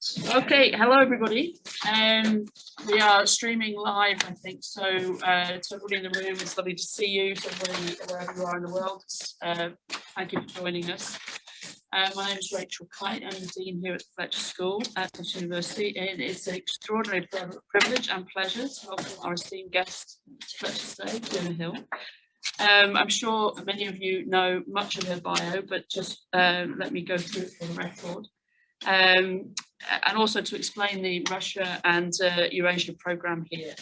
Okay, hello everybody. We are streaming live, I think. So to everybody in the room, it's lovely to see you. To everybody wherever you are in the world, thank you for joining us. My name is Rachel Kite. I'm the Dean here at the Fletcher School at Fletcher University, and it's an extraordinary privilege and pleasure to welcome our esteemed guest to Fletcher today, Fiona Hill. I'm sure many of you know much of her bio, but just let me go through it for the record. And also to explain the Russia and Eurasia Program here.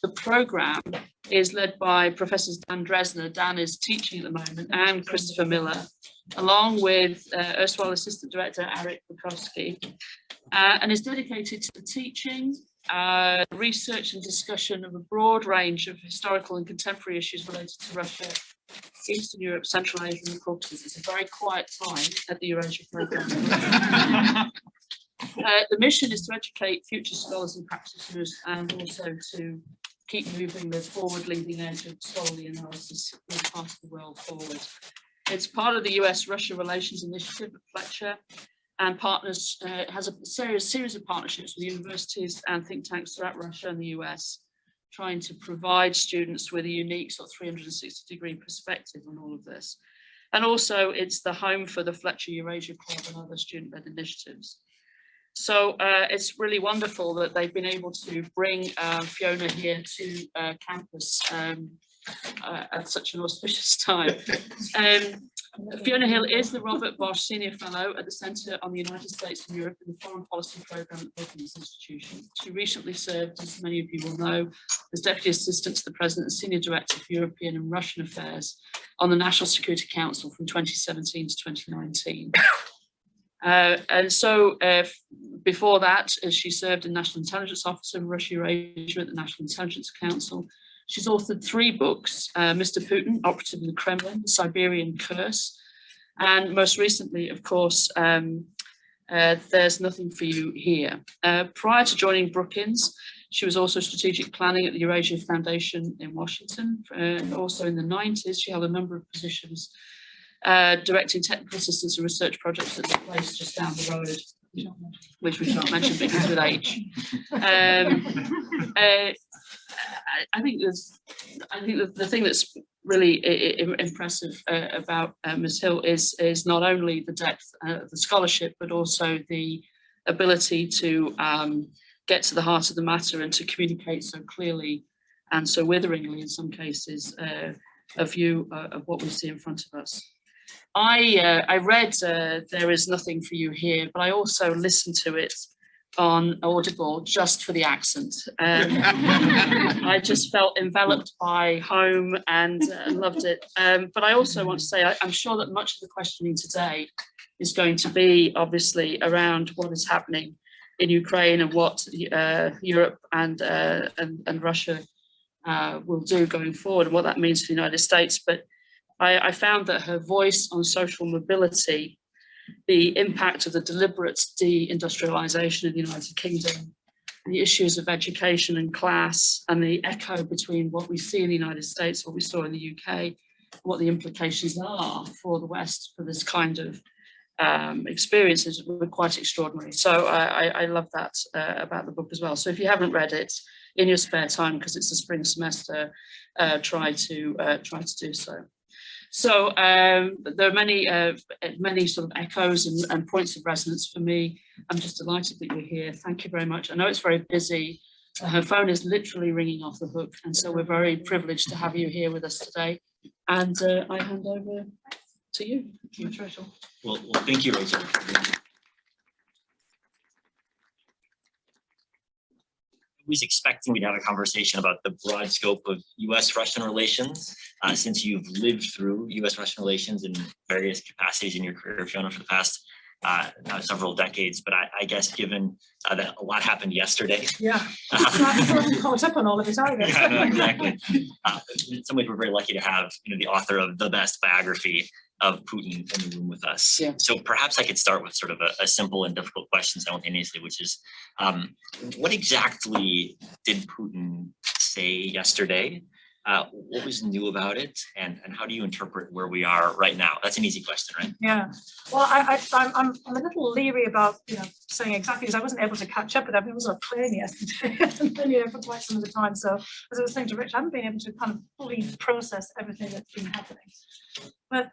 The program is led by Professors Dan Dresner. Dan is teaching at the moment, and Christopher Miller, along with erstwhile Assistant Director Eric Bukowski, and is dedicated to the teaching, research and discussion of a broad range of historical and contemporary issues related to Russia, Eastern Europe, Central Asia and the Caucasus. It's a very quiet time at the Eurasia Program. The mission is to educate future scholars and practitioners, and also to keep moving the forward leading edge of scholarly analysis in part of the world forward. It's part of the US-Russia Relations Initiative at Fletcher, and partners has a series of partnerships with universities and think tanks throughout Russia and the US, trying to provide students with a unique sort of 360-degree perspective on all of this. And also it's the home for the Fletcher Eurasia Club and other student-led initiatives. So it's really wonderful that they've been able to bring Fiona here to campus at such an auspicious time. Fiona Hill is the Robert Bosch Senior Fellow at the Centre on the United States and Europe in the Foreign Policy Program at the Putins Institution. She recently served, as many of you will know, as Deputy Assistant to the President and Senior Director for European and Russian Affairs on the National Security Council from 2017 to 2019. And so before that, she served as National Intelligence Officer in Russia Eurasia at the National Intelligence Council. She's authored 3 books, Mr. Putin, Operative in the Kremlin, The Siberian Curse, and most recently, of course, There's Nothing for You Here. Prior to joining Brookings, she was also strategic planning at the Eurasia Foundation in Washington. And also in the 90s, she held a number of positions directing technical assistance and research projects at the place just down the road, which we can't mention because with H. I think the thing that's really impressive about Ms. Hill is not only the depth of the scholarship, but also the ability to get to the heart of the matter and to communicate so clearly and so witheringly in some cases a view of what we see in front of us. I read There Is Nothing for You Here, but I also listened to it on Audible just for the accent. I just felt enveloped by home and loved it. But I also want to say, I'm sure that much of the questioning today is going to be obviously around what is happening in Ukraine and what Europe and Russia will do going forward and what that means for the United States. But I found that her voice on social mobility, the impact of the deliberate deindustrialization in the United Kingdom, the issues of education and class, and the echo between what we see in the United States, what we saw in the UK, what the implications are for the West for this kind of experiences were quite extraordinary. So I love that about the book as well. So if you haven't read it in your spare time, because it's a spring semester, try to do so. So there are many sort of echoes and points of resonance for me. I'm just delighted that you're here. Thank you very much. I know it's very busy. Her phone is literally ringing off the hook, and so we're very privileged to have you here with us today. And I hand over to you. Thank you, Rachel. Well, thank you, Rachel. I was expecting we'd have a conversation about the broad scope of US-Russian relations, since you've lived through US-Russian relations in various capacities in your career, Fiona, for the past several decades. But I guess given that a lot happened yesterday. Yeah, I'm caught up on all of it either. Yeah, no, exactly. In some ways, we're very lucky to have the author of the best biography of Putin in the room with us. Yeah. So perhaps I could start with sort of a simple and difficult question simultaneously, which is, what exactly did Putin say yesterday What was new about it, and how do you interpret where we are right now? That's an easy question, right? Yeah, well, I'm a little leery about, saying exactly, because I wasn't able to catch up with that. It was on a plane yesterday, and then, for quite some of the time. So as I was saying to Rich, I haven't been able to kind of fully process everything that's been happening. But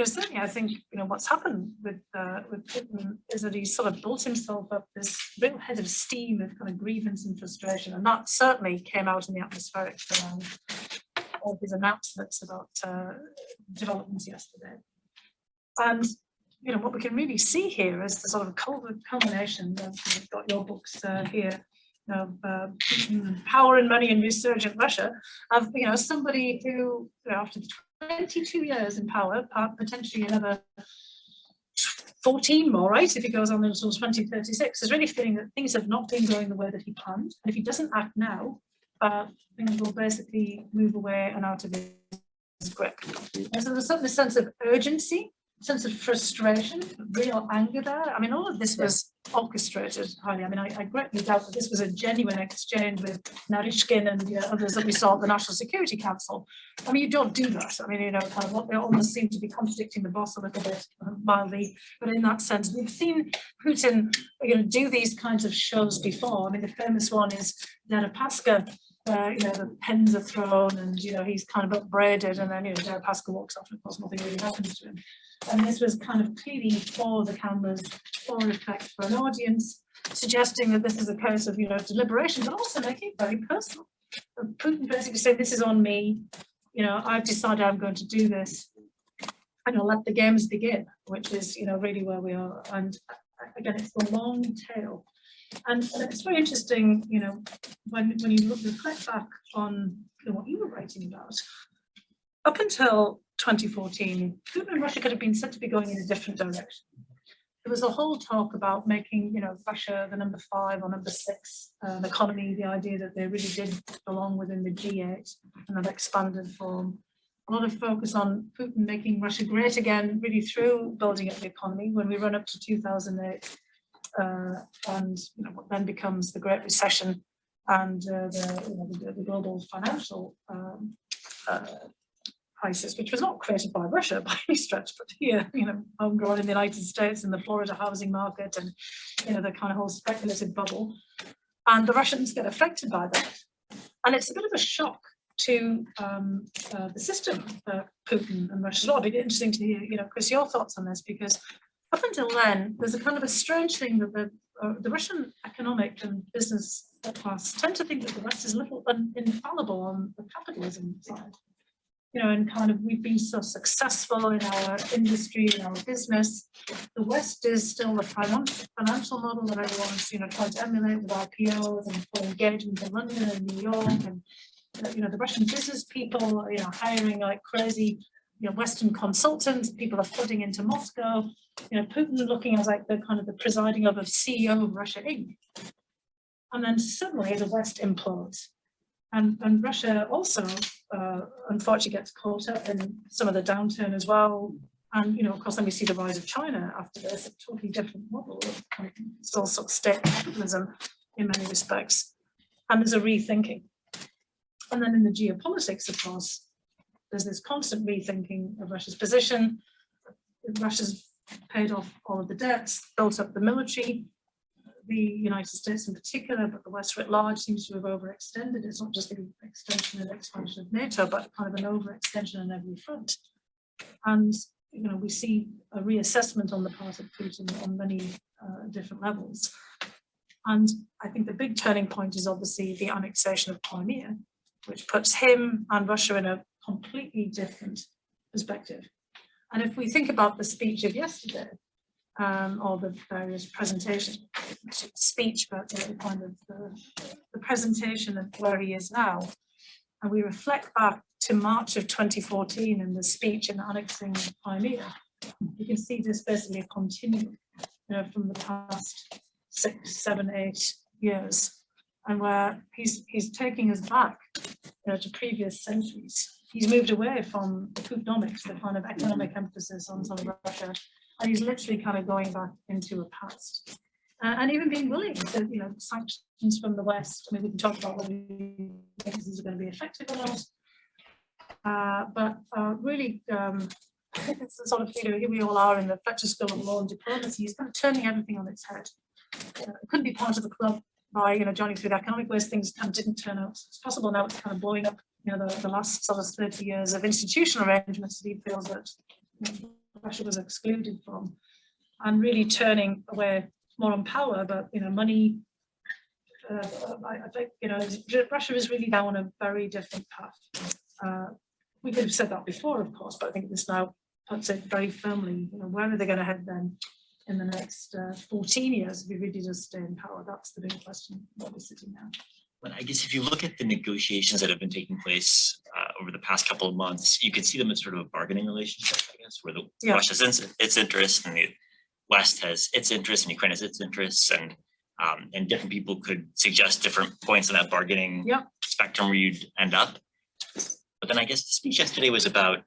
certainly, I think what's happened with Putin is that he's sort of built himself up this real head of steam of kind of grievance and frustration, and that certainly came out in the atmospherics around all his announcements about developments yesterday. And what we can really see here is the sort of culmination of, you've got your books here, of Putin, Power and Money in Resurgent Russia, of somebody who, after 22 years in power, potentially another 14 more, right, if he goes on until 2036, is really feeling that things have not been going the way that he planned. And if he doesn't act now, things will basically move away and out of his grip. And so there's certainly a sense of urgency, sense of frustration, real anger there. I mean, all of this was orchestrated highly. I mean, I greatly doubt that this was a genuine exchange with Narishkin and others that we saw at the National Security Council. I mean, you don't do that. I mean, kind of what they almost seem to be contradicting the boss a little bit mildly, but in that sense, we've seen Putin, do these kinds of shows before. I mean, the famous one is Deripaska. The pens are thrown, and he's kind of upbraided, and then Deripaska walks off, and of course nothing really happens to him. And this was kind of clearly for the cameras, for effect, for an audience, suggesting that this is a case of deliberation, but also making it very personal. Putin basically saying, "This is on me. I've decided I'm going to do this, and I'll let the games begin," which is really where we are. And again, it's the long tail. And it's very interesting, when you reflect back on what you were writing about. Up until 2014, Putin and Russia could have been said to be going in a different direction. There was a whole talk about making, Russia the number 5 or number 6 economy, the idea that they really did belong within the G8 and that expanded form. A lot of focus on Putin making Russia great again, really through building up the economy. When we run up to 2008, and what then becomes the Great Recession and the global financial crisis, which was not created by Russia by any stretch, but here, homegrown in the United States, in the Florida housing market, and the kind of whole speculative bubble, and the Russians get affected by that, and it's a bit of a shock to the system, Putin and Russia. It'll be interesting to hear, Chris, your thoughts on this, because up until then, there's a kind of a strange thing that the Russian economic and business class tend to think that the West is a little infallible on the capitalism side. And kind of we've been so successful in our industry, in our business. The West is still the financial model that everyone's trying to emulate with IPOs and full engagement in London and New York, and the Russian business people hiring like crazy. Western consultants, people are flooding into Moscow. Putin looking as like the kind of the presiding of CEO of Russia Inc. And then suddenly the West implodes, and Russia also unfortunately gets caught up in some of the downturn as well. And of course, then we see the rise of China after this, a totally different model of still sort of state capitalism in many respects. And there's a rethinking. And then in the geopolitics, of course, there's this constant rethinking of Russia's position. Russia's paid off all of the debts, built up the military, the United States in particular, but the West writ large seems to have overextended. It's not just the extension and expansion of NATO, but kind of an overextension on every front. And we see a reassessment on the part of Putin on many different levels. And I think the big turning point is obviously the annexation of Crimea, which puts him and Russia in a completely different perspective. And if we think about the speech of yesterday, or the various presentations, speech, but kind of the presentation of where he is now, and we reflect back to March of 2014 and the speech in annexing Crimea, you can see this basically a continuum, from the past 6, 7, 8 years, and where he's taking us back, to previous centuries. He's moved away from Putinomics, the kind of economic emphasis on sort of Russia, and he's literally kind of going back into a past. and even being willing to, sanctions from the West. I mean, we can talk about whether these are going to be effective or not. But really, I think it's the sort of, here we all are in the Fletcher School of Law and Diplomacy. He's kind of turning everything on its head. It couldn't be part of the club by, joining through the economic ways. Things kind of didn't turn out as possible. Now it's kind of blowing up, the last sort of 30 years of institutional arrangements that he feels that Russia was excluded from, and really turning away more on power, but money. I think Russia is really now on a very different path. We could have said that before, of course, but I think this now puts it very firmly. Where are they going to head then in the next 14 years if we really just stay in power? That's the big question where we're sitting now. But I guess if you look at the negotiations that have been taking place over the past couple of months, you can see them as sort of a bargaining relationship, I guess, where Russia has its interests and the West has its interests and Ukraine has its interests, and different people could suggest different points on that bargaining spectrum where you'd end up. But then I guess the speech yesterday was about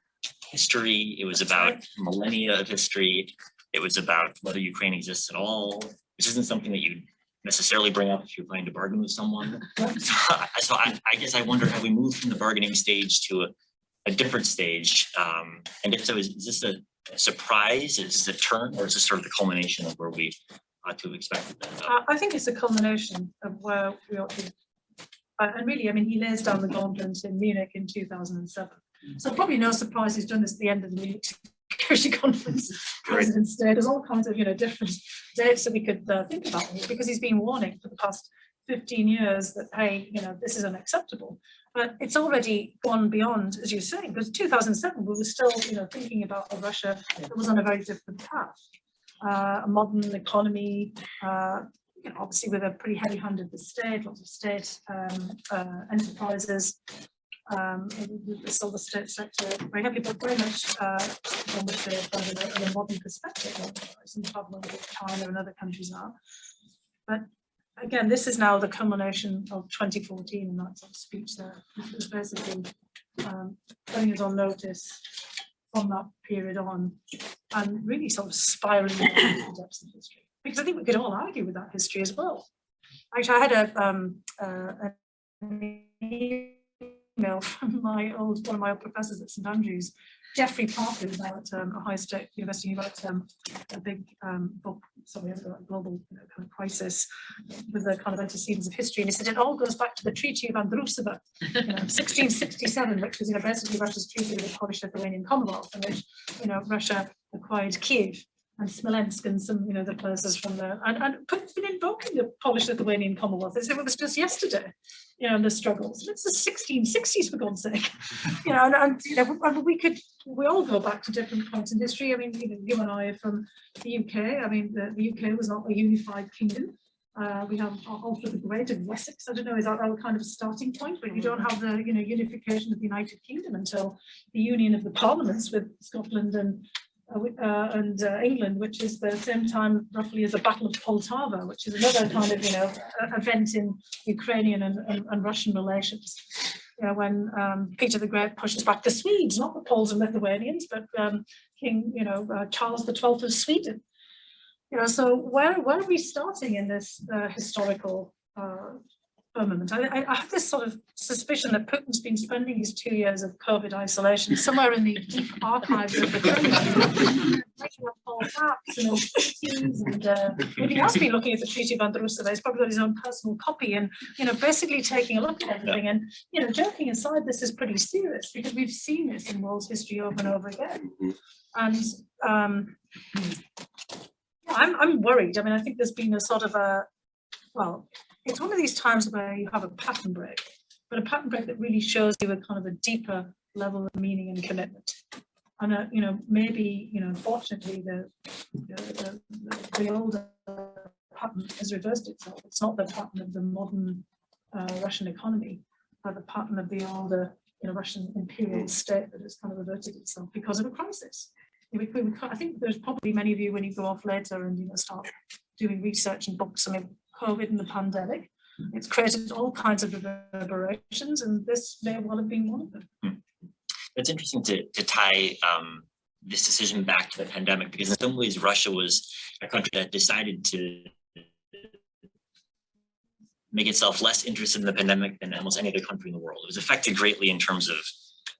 history. It was about millennia of history. It was about whether Ukraine exists at all, which isn't something that you necessarily bring up if you're planning to bargain with someone. So I guess I wonder, have we moved from the bargaining stage to a different stage? And if so, is this a surprise? Is this a turn, or is this sort of the culmination of where we ought to have expected that? I think it's a culmination of where we ought to. And really, I mean, he lays down the gauntlet in Munich in 2007. So probably no surprise he's done this at the end of the Munich Security Conference. President's Day. There's all kinds of different dates that we could think about here, because he's been warning for the past 15 years that, hey, this is unacceptable. But it's already gone beyond, as you're saying, because 2007 we were still thinking about a Russia that was on a very different path, a modern economy. Obviously with a pretty heavy-handed state, lots of state enterprises, still the state sector very heavy, but very much on the state in a modern perspective, in problem with China and other countries are. But again, this is now the culmination of 2014 and that sort of speech there. It was basically putting us on notice from that period on, and really sort of spiraling into the depths of history. Because I think we could all argue with that history as well. Actually, I had an email from one of my old professors at St Andrews, Geoffrey Parker, who's now at Ohio State University. He wrote a big book, a global kind of crisis with the kind of antecedents of history. And he said it all goes back to the Treaty of Andrusova, 1667, which was basically Russia's treaty with the Polish-Lithuanian Commonwealth, in which Russia acquired Kiev and Smolensk and some, the places from there, and Putin's been invoking the Polish-Lithuanian Commonwealth as if it was just yesterday, and the struggles. It's the 1660s, for God's sake, and we all go back to different points in history. I mean, you and I are from the UK. I mean, the UK was not a unified kingdom. We have Alfred the Great of Wessex. I don't know, is that our kind of starting point? But you don't have the, unification of the United Kingdom until the union of the parliaments with Scotland and England, which is the same time roughly as the Battle of Poltava, which is another kind of event in Ukrainian and Russian relations. When Peter the Great pushes back the Swedes, not the Poles and Lithuanians, but King Charles XII of Sweden. So where are we starting in this historical firmament? I have this sort of suspicion that Putin's been spending his 2 years of COVID isolation somewhere in the deep archives of the Kremlin, making up old maps and old treaties, and he has been looking at the Treaty of Andrusova. He's probably got his own personal copy, and basically taking a look at everything. And joking aside, this is pretty serious because we've seen this in world history over and over again. And I'm worried. I mean, I think there's been a sort of it's one of these times where you have a pattern break, but a pattern break that really shows you a kind of a deeper level of meaning and commitment. And maybe unfortunately the older pattern has reversed itself. It's not the pattern of the modern Russian economy, but the pattern of the older Russian imperial state that has kind of reverted itself because of a crisis. I think there's probably many of you, when you go off later and start doing research and books, I mean, COVID and the pandemic, it's created all kinds of reverberations, and this may well have been one of them. It's interesting to tie this decision back to the pandemic, because in some ways Russia was a country that decided to make itself less interested in the pandemic than almost any other country in the world. It was affected greatly in terms of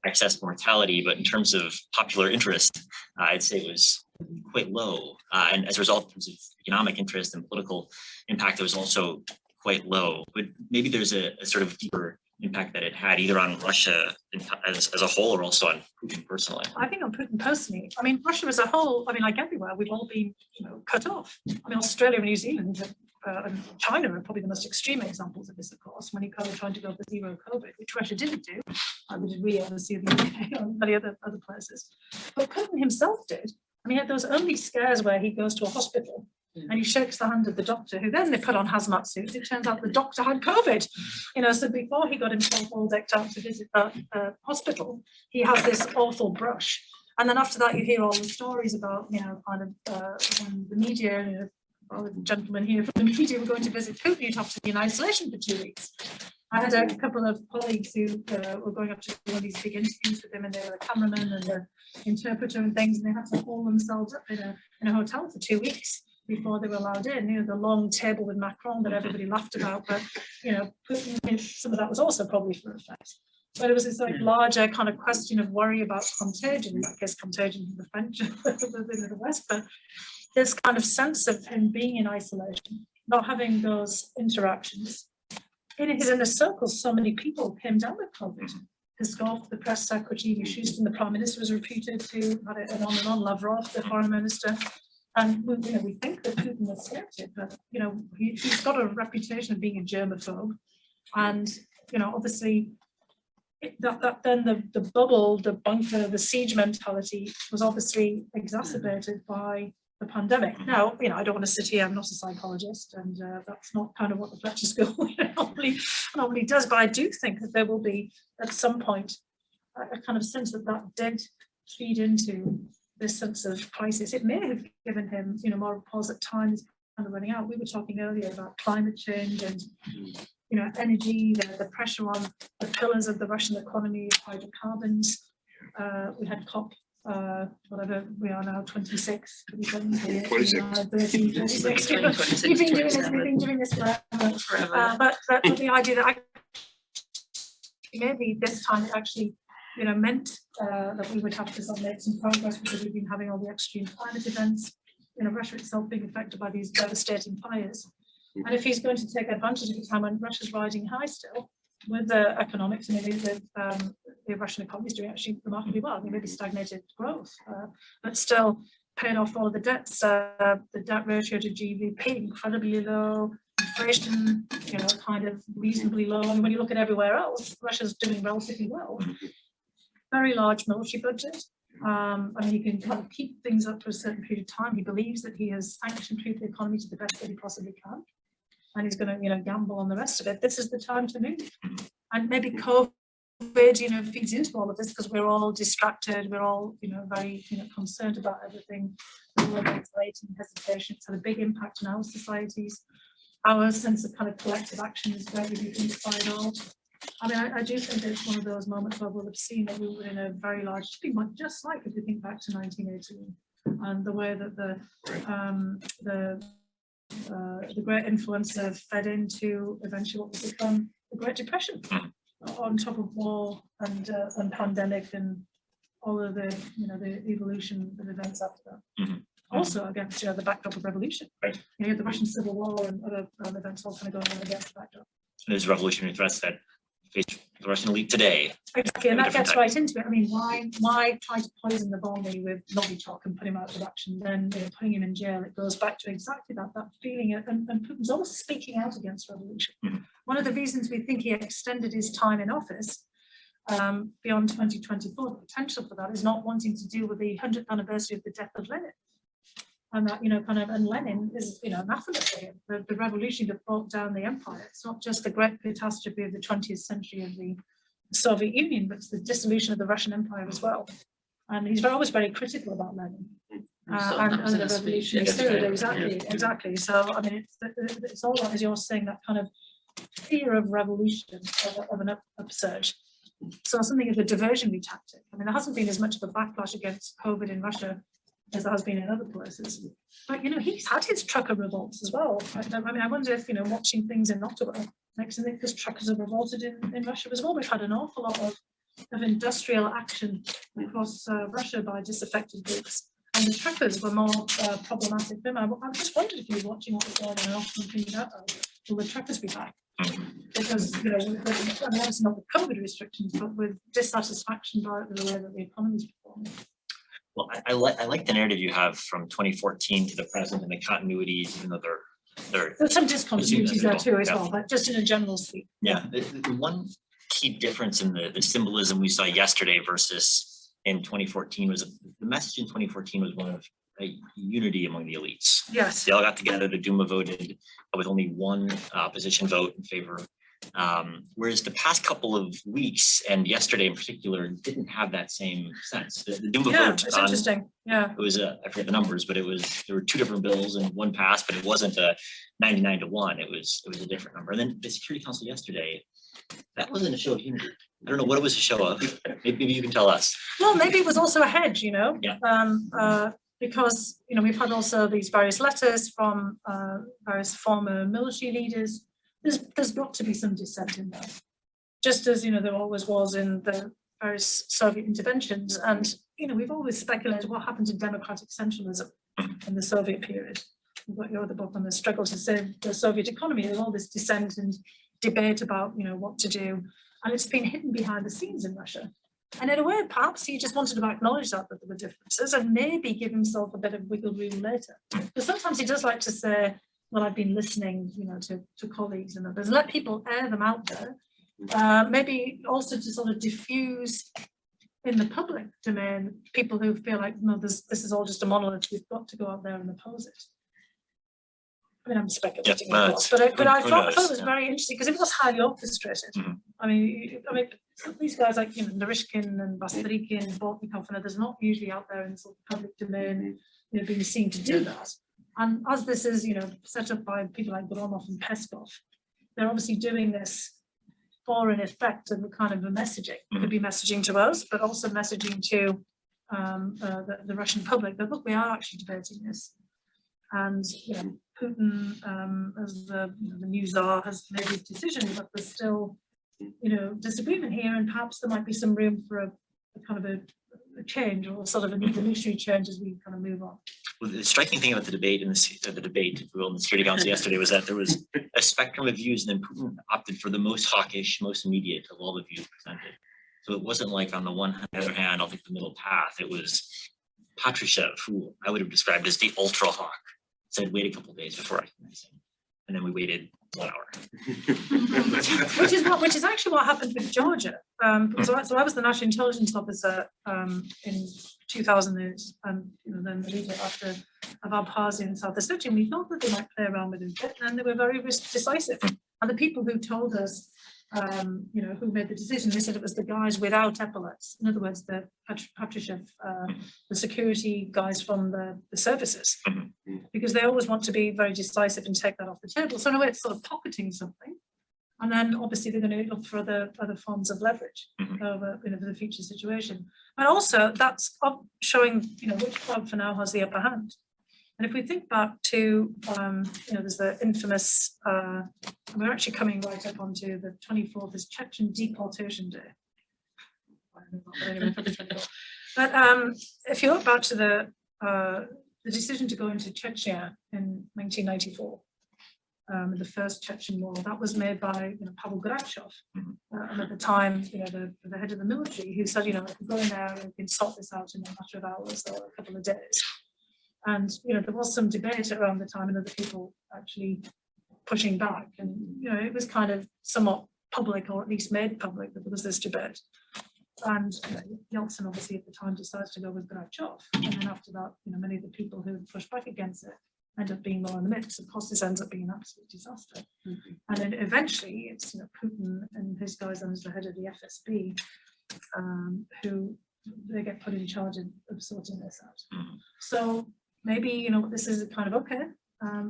excess mortality, but in terms of popular interest, I'd say it was quite low. And as a result, in terms of economic interest and political impact, it was also quite low. But maybe there's a sort of deeper impact that it had either on Russia as a whole or also on Putin personally. I think on Putin personally, I mean, Russia as a whole, I mean, like everywhere, we've all been, cut off. I mean, Australia and New Zealand and China are probably the most extreme examples of this, of course, when you kind of trying to go for zero COVID, which Russia didn't do. We did really obviously the UK and many other places. But Putin himself did. I mean, he had those early scares where he goes to a hospital and he shakes the hand of the doctor, who then they put on hazmat suits. It turns out the doctor had COVID. So before he got himself all decked out to visit that hospital, he has this awful brush. And then after that, you hear all the stories about, kind of when the media, the gentlemen here from the media were going to visit Putin, you'd have to be in isolation for 2 weeks. I had a couple of colleagues who were going up to do one of these big interviews with him, and they were a cameraman and an interpreter and things, and they had to haul themselves up in a hotel for 2 weeks before they were allowed in. The long table with Macron that everybody laughed about, but Putin, some of that was also probably for effect. But it was this like larger kind of question of worry about contagion. I guess contagion from the French in the West, but this kind of sense of him being in isolation, not having those interactions. In his inner circle, so many people came down with COVID. Peskov, the press secretary, Mishustin, the prime minister, was reputed to had it on and on. Lavrov, the foreign minister, and we think that Putin was scared, but he's got a reputation of being a germaphobe, and obviously that then the bubble, the bunker, the siege mentality was obviously exacerbated by the pandemic. Now, I don't want to sit here, I'm not a psychologist, and that's not kind of what the Fletcher School normally does, but I do think that there will be, at some point, a kind of sense that did feed into this sense of crisis. It may have given him, more pause at times kind of running out. We were talking earlier about climate change and, energy, the pressure on the pillars of the Russian economy, hydrocarbons. We had COP whatever we are now, 26, 27, 26. We've been doing this forever. But the idea that maybe this time it actually meant that we would have to make some progress, because we've been having all the extreme climate events, Russia itself being affected by these devastating fires. And if he's going to take advantage of a time when Russia's riding high still, with the economics, the Russian economy is doing actually remarkably well. Maybe stagnated growth, but still paying off all of the debts. The debt ratio to GDP incredibly low, inflation, kind of reasonably low. And when you look at everywhere else, Russia's doing relatively well. Very large military budget. He can kind of keep things up for a certain period of time. He believes that he has sanctioned-proof the economy to the best that he possibly can, and he's going to, gamble on the rest of it. This is the time to move, and maybe COVID, feeds into all of this, because we're all distracted. We're all, very, concerned about everything. We're all isolating, hesitation. It's had a big impact on our societies. Our sense of kind of collective action is greatly reduced by it all. I do think that it's one of those moments where we'll have seen that we were in a very large, just like if we think back to 1918, and the way that the Great Influenza fed into eventually what will become the Great Depression, on top of war and pandemic and all of the the evolution of events after that. Also against the backdrop of revolution. Right. You had the Russian Civil War and other events all kind of going on against the backdrop. There's revolutionary threats that face the Russian elite today. Exactly, and that gets right into it. Why try to poison the Navalny with Novichok and put him out of action, then putting him in jail? It goes back to exactly that feeling, and Putin's always speaking out against revolution. One of the reasons we think he extended his time in office beyond 2024, the potential for that is not wanting to deal with the 100th anniversary of the death of Lenin. And that, and Lenin is, anathema for him, the revolution that brought down the empire. It's not just the great catastrophe of the 20th century of the Soviet Union, but it's the dissolution of the Russian Empire as well. And he's always very critical about Lenin and the revolutionary spirit. Exactly. So, it's all, as you're saying, that kind of fear of revolution, of an upsurge. So something of a diversionary tactic. there hasn't been as much of a backlash against COVID in Russia as there has been in other places. But, he's had his trucker revolts as well. I wonder if, watching things in Ottawa, next thing, because truckers have revolted in Russia as well. We've had an awful lot of industrial action across Russia by disaffected groups, and the truckers were more problematic. I just wondered if you were watching what was going on and often thinking about, will the truckers be back? Because, you know, obviously not with COVID restrictions, but with dissatisfaction by the way that the economy is performing. Well, I like the narrative you have from 2014 to the present and the continuities, even though There's some discontinuities there too as yeah. well, but just in a general sweep. Yeah, the one key difference in the symbolism we saw yesterday versus in 2014 was the message in 2014 was one of unity among the elites. Yes. They all got together, the Duma voted with only one opposition vote in favor. Whereas the past couple of weeks and yesterday in particular didn't have that same sense. The Duma vote, it's interesting. Yeah, it was I forget the numbers, but there were two different bills and one passed, but it wasn't a 99-1. It was a different number. And then the Security Council yesterday, that wasn't a show of unity. I don't know what it was a show of. Maybe you can tell us. well, maybe it was also a hedge, you know. Yeah. Because, you know, we've had also these various letters from various former military leaders. There's got to be some dissent in there, just as, you know, there always was in the various Soviet interventions. And, you know, we've always speculated what happened to democratic centralism in the Soviet period. You've got your other book on the struggle to save the Soviet economy. There's all this dissent and debate about, you know, what to do. And it's been hidden behind the scenes in Russia. And in a way, perhaps he just wanted to acknowledge that there were differences and maybe give himself a bit of wiggle room later. Because sometimes he does like to say, well, I've been listening, you know, to colleagues and others, let people air them out there. Maybe also to sort of diffuse in the public domain, people who feel like, no, this is all just a monolith, we've got to go out there and oppose it. I mean, I'm speculating, Yeah, of course, but I thought it was yeah. very interesting because it was highly orchestrated. Mhm. I mean, these guys like, you know, Narishkin and Basilikin, Bortnikov and others, not usually out there in the sort of public domain, you know, being seen to do that. And as this is, you know, set up by people like Gromov and Peskov, they're obviously doing this for an effect of a kind of a messaging. It could be messaging to us, but also messaging to the Russian public that, look, we are actually debating this. And, you know, Putin, as the new czar, has made his decision, but there's still, you know, disagreement here, and perhaps there might be some room for a kind of a change or sort of an evolutionary change as we kind of move on. Well, the striking thing about the debate in the debate, if you will, in the Security Council yesterday was that there was a spectrum of views, and then Putin opted for the most hawkish, most immediate of all the views presented. So it wasn't like on the other hand, I'll take the middle path. It was Patrushev, who I would have described as the ultra hawk, said wait a couple of days before recognizing, and then we waited 1 hour. which is actually what happened with Georgia. So I was the National Intelligence Officer in 2000, and you know, then the leader after of Abkhazia and South Ossetia. We thought that they might play around with it, and they were very decisive. And the people who told us, you know, who made the decision, they said it was the guys without epaulets. In other words, the Patrushev, the security guys from the services, because they always want to be very decisive and take that off the table. So in a way, it's sort of pocketing something. And then obviously they're going to look for other forms of leverage over, you know, for the future situation. And also that's showing, you know, which club for now has the upper hand. And if we think back to, you know, there's the infamous, and we're actually coming right up onto the 24th is Chechen Deportation Day. But if you look back to the decision to go into Chechnya in 1994, the first Chechen war, that was made by, you know, Pavel Grachev, and at the time, you know, the head of the military, who said, you know, I can go in there and we can sort this out in a matter of hours or a couple of days. And, you know, there was some debate around the time and other people actually pushing back. And, you know, it was kind of somewhat public, or at least made public, that there was this debate. And Yeltsin obviously at the time decides to go with Grachev. And then after that, you know, many of the people who pushed back against it end up being more in the mix. Of course, this ends up being an absolute disaster. And then eventually it's, you know, Putin and his guys as the head of the FSB, who they get put in charge of sorting this out. So maybe, you know, this is a kind of, okay,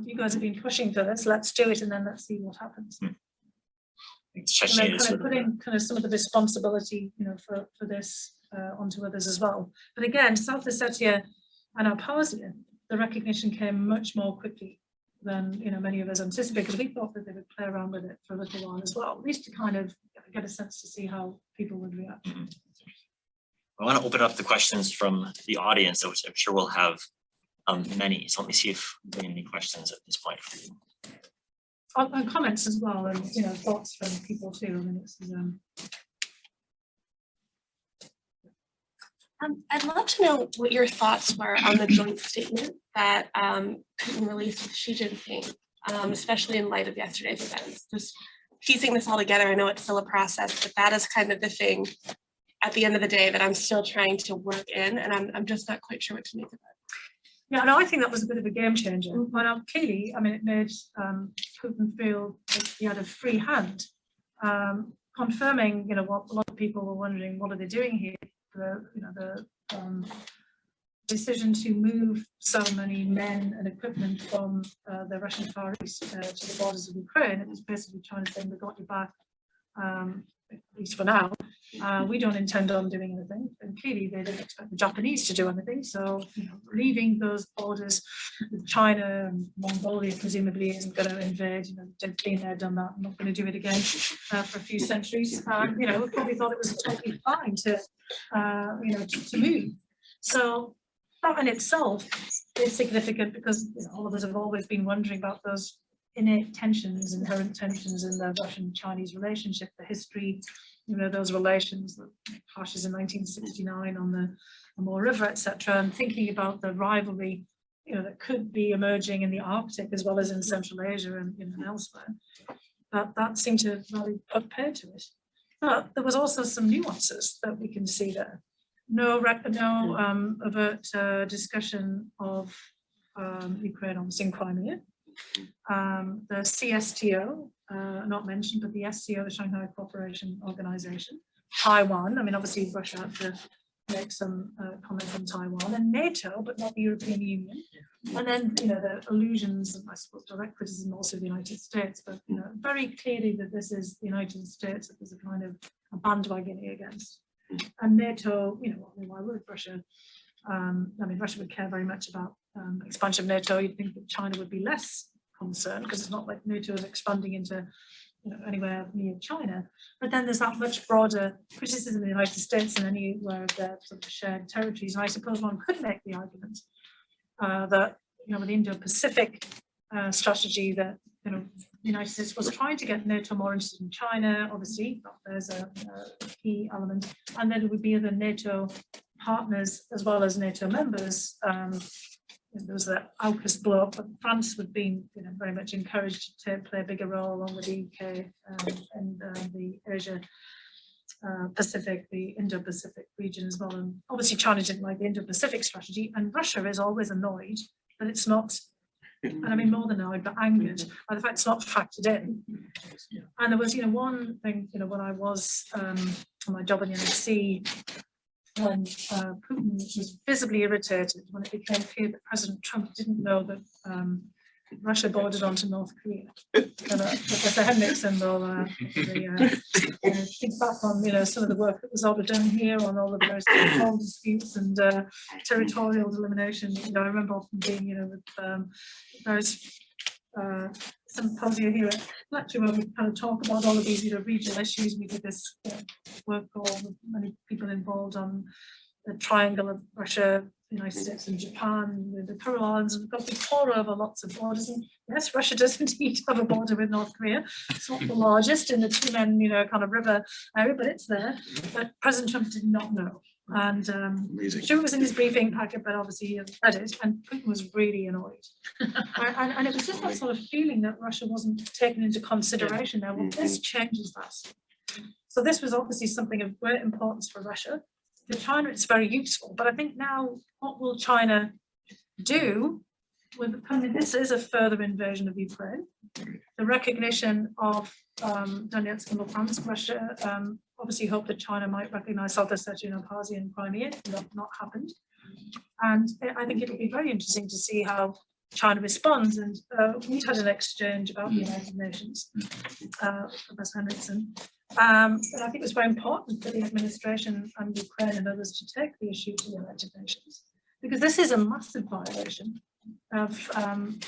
you guys have been pushing for this, let's do it, and then let's see what happens. And then kind of putting kind of some of the responsibility, you know, for this onto others as well. But again, South Ossetia and Abkhazia, the recognition came much more quickly than many of us anticipated, because we thought that they would play around with it for a little while as well, at least to kind of get a sense to see how people would react. I want to open up the questions from the audience, which I'm sure we'll have many. So let me see if we have any questions at this point for you. And comments as well, and thoughts from people too. I mean, it's I'd love to know what your thoughts were on the joint statement that Putin released with Xi Jinping, especially in light of yesterday's events. Just piecing this all together, I know it's still a process, but that is kind of the thing at the end of the day that I'm still trying to work in, and I'm just not quite sure what to make of it. Yeah, no, I think that was a bit of a game changer. But clearly, I mean, it made Putin feel that he had a free hand, confirming, what a lot of people were wondering, what are they doing here? The decision to move so many men and equipment from the Russian Far East to the borders of Ukraine. It was basically trying to say, we got you back, at least for now. We don't intend on doing anything, and clearly they didn't expect the Japanese to do anything. So leaving those borders with China and Mongolia presumably isn't going to invade. They've been there, done that. I'm not going to do it again for a few centuries. We probably thought it was totally fine to move. So that in itself is significant, because all of us have always been wondering about those innate tensions, inherent tensions in the Russian-Chinese relationship, the history, those relations, the clashes in 1969 on the Amur River, etc., and thinking about the rivalry, that could be emerging in the Arctic as well as in Central Asia and elsewhere. That seemed to really put paid to it. But there was also some nuances that we can see there. No overt discussion of Ukraine on in Crimea. The CSTO, not mentioned, but the SCO, the Shanghai Cooperation Organization, Taiwan. I mean, obviously Russia had to make some comments on Taiwan, and NATO, but not the European Union. And then, the allusions, and I suppose direct criticism also of the United States, but very clearly that this is the United States that there's a kind of a bandwagoning against. And NATO, why would Russia? I mean, Russia would care very much about expansion of NATO. You'd think that China would be less concerned, because it's not like NATO is expanding into anywhere near China. But then there's that much broader criticism in the United States and anywhere of their sort of shared territories. And I suppose one could make the argument that with the Indo-Pacific strategy, that the United States was trying to get NATO more interested in China. Obviously, there's a key element, and then there would be other NATO partners as well as NATO members. There was the AUKUS blow up, but France would be very much encouraged to play a bigger role along with the UK and the Asia Pacific, the Indo-Pacific region as well. And obviously China didn't like the Indo-Pacific strategy, and Russia is always annoyed that it's not, and I mean more than annoyed, but angered by the fact it's not factored in. And there was one thing, when I was on my job in the NSC, when Putin was visibly irritated when it became clear that President Trump didn't know that Russia bordered onto North Korea. Professor Henriksen will think back on some of the work that was already done here on all of those control disputes and territorial delimitation. I remember often being with various symposia here at Fletcher, where we kind of talk about all of these regional issues. We did this work with many people involved on the triangle of Russia, the United States and Japan, the Kuril Islands. We've got to pore over lots of borders, and yes, Russia does indeed have a border with North Korea. It's not the largest in the two men, kind of river area, but it's there. But President Trump did not know. And sure, it was in his briefing packet, but obviously he read it, and Putin was really annoyed. and it was just that sort of feeling that Russia wasn't taken into consideration there. Well, this changes that. So this was obviously something of great importance for Russia. For China, it's very useful. But I think now, what will China do with, this is a further invasion of Ukraine. The recognition of Donetsk and Luhansk, Russia obviously hoped that China might recognize South Ossetia and Abkhazia and Crimea. That's not happened. And I think it'll be very interesting to see how China responds. And we had an exchange about the United Nations, Professor Henriksen. And I think it was very important for the administration and Ukraine and others to take the issue to the United Nations, because this is a massive violation of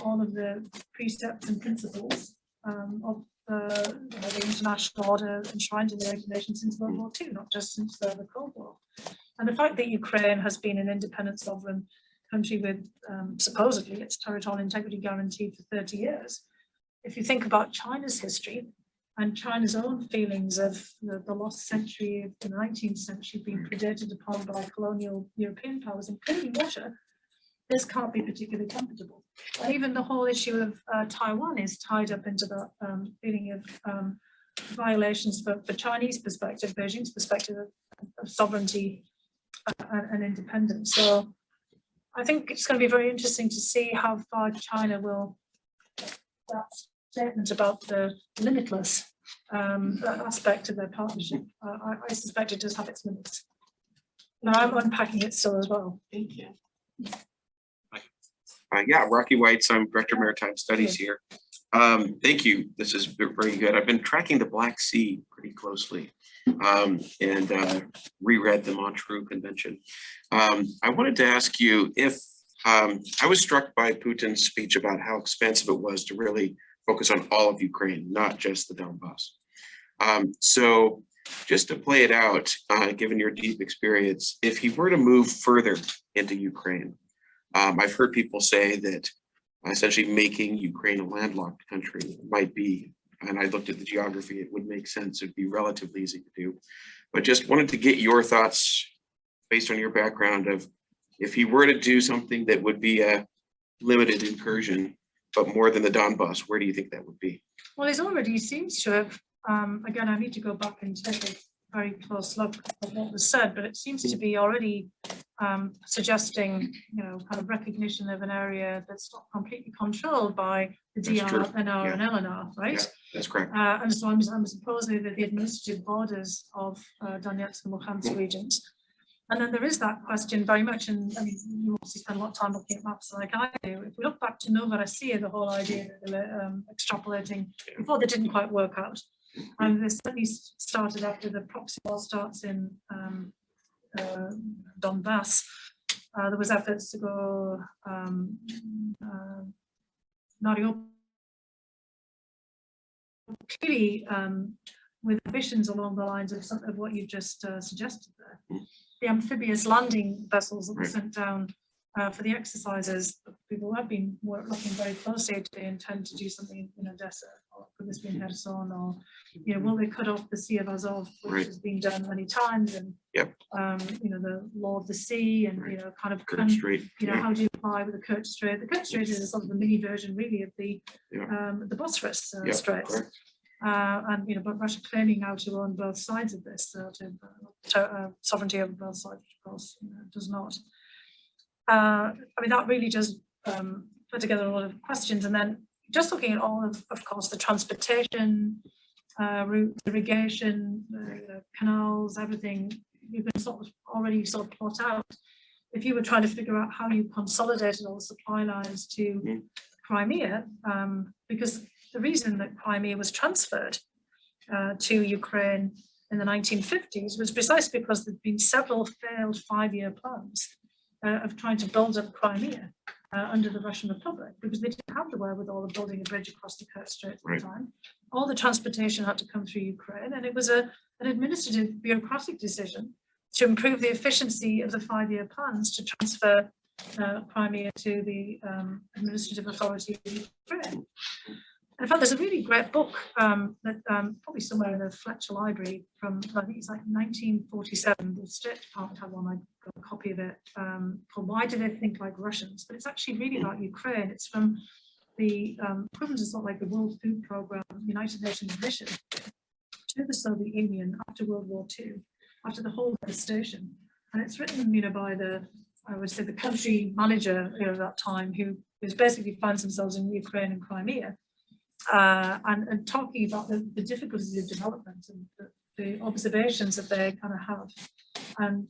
all of the precepts and principles of the international order enshrined in the United Nations since World War II, not just since the Cold War. And the fact that Ukraine has been an independent sovereign country with supposedly its territorial integrity guaranteed for 30 years. If you think about China's history and China's own feelings of the lost century of the 19th century being predated upon by colonial European powers, including Russia, this can't be particularly comfortable. And even the whole issue of Taiwan is tied up into that feeling of violations for Chinese perspective, Beijing's perspective of sovereignty and independence. So I think it's going to be very interesting to see how far China will, that statement about the limitless aspect of their partnership. I suspect it does have its limits. Now I'm unpacking it still as well. Thank you. Yeah, Rocky Whites, I'm Director of Maritime Studies here. Thank you. This is very good. I've been tracking the Black Sea pretty closely and reread the Montreux Convention. I wanted to ask you if I was struck by Putin's speech about how expensive it was to really focus on all of Ukraine, not just the Donbass. So just to play it out, given your deep experience, if he were to move further into Ukraine, I've heard people say that essentially making Ukraine a landlocked country might be, and I looked at the geography, it would make sense. It'd be relatively easy to do. But just wanted to get your thoughts based on your background of if he were to do something that would be a limited incursion, but more than the Donbass, where do you think that would be? Well, it already seems to have, again, I need to go back and take a very close look at what was said, but it seems to be already suggesting, kind of recognition of an area that's not completely controlled by the That's DR, true. NR, Yeah. and LNR, right? Yeah, that's correct. And so I'm supposing that the administrative borders of Donetsk and Luhansk regions. And then there is that question very much, and I mean, you obviously spend a lot of time looking at maps like I do. If we look back to Novorossiya, the whole idea that they were extrapolating before, they didn't quite work out. And this certainly started after the proxy war starts in Donbass. There was efforts to go Mariupol, clearly with ambitions along the lines of some of what you just suggested there. The amphibious landing vessels that were sent down for the exercises, people have been looking very closely to intend to do something in Odessa, or could this be in Kherson, or will they cut off the Sea of Azov, which has been done many times, and the law of the sea, and kind of Kerch Strait. how do you apply with the Kerch Strait? The Kerch Strait is sort of the mini version, really, of the Bosphorus Straits. Correct. But Russia claiming now to own both sides of this, sovereignty over both sides, of course, does not. I mean, that really does put together a lot of questions. And then just looking at all of course, the transportation routes, irrigation, canals, everything, you can already plot out. If you were trying to figure out how you consolidated all the supply lines to Crimea, because the reason that Crimea was transferred to Ukraine in the 1950s was precisely because there'd been several failed 5-year plans of trying to build up Crimea under the Russian Republic, because they didn't have the wherewithal of building a bridge across the Kerch Strait at the time. All the transportation had to come through Ukraine, and it was an administrative bureaucratic decision to improve the efficiency of the 5-year plans to transfer Crimea to the administrative authority of Ukraine. And in fact, there's a really great book that probably somewhere in the Fletcher Library from, I think it's like 1947, the State Department had one, I got a copy of it, called Why Do They Think Like Russians? But it's actually really about Ukraine. It's from the equivalent of sort of like the World Food Program, United Nations mission to the Soviet Union after World War II, after the whole devastation. And it's written, by I would say the country manager at that time, who basically finds themselves in Ukraine and Crimea. And talking about the difficulties of development and the observations that they kind of have, and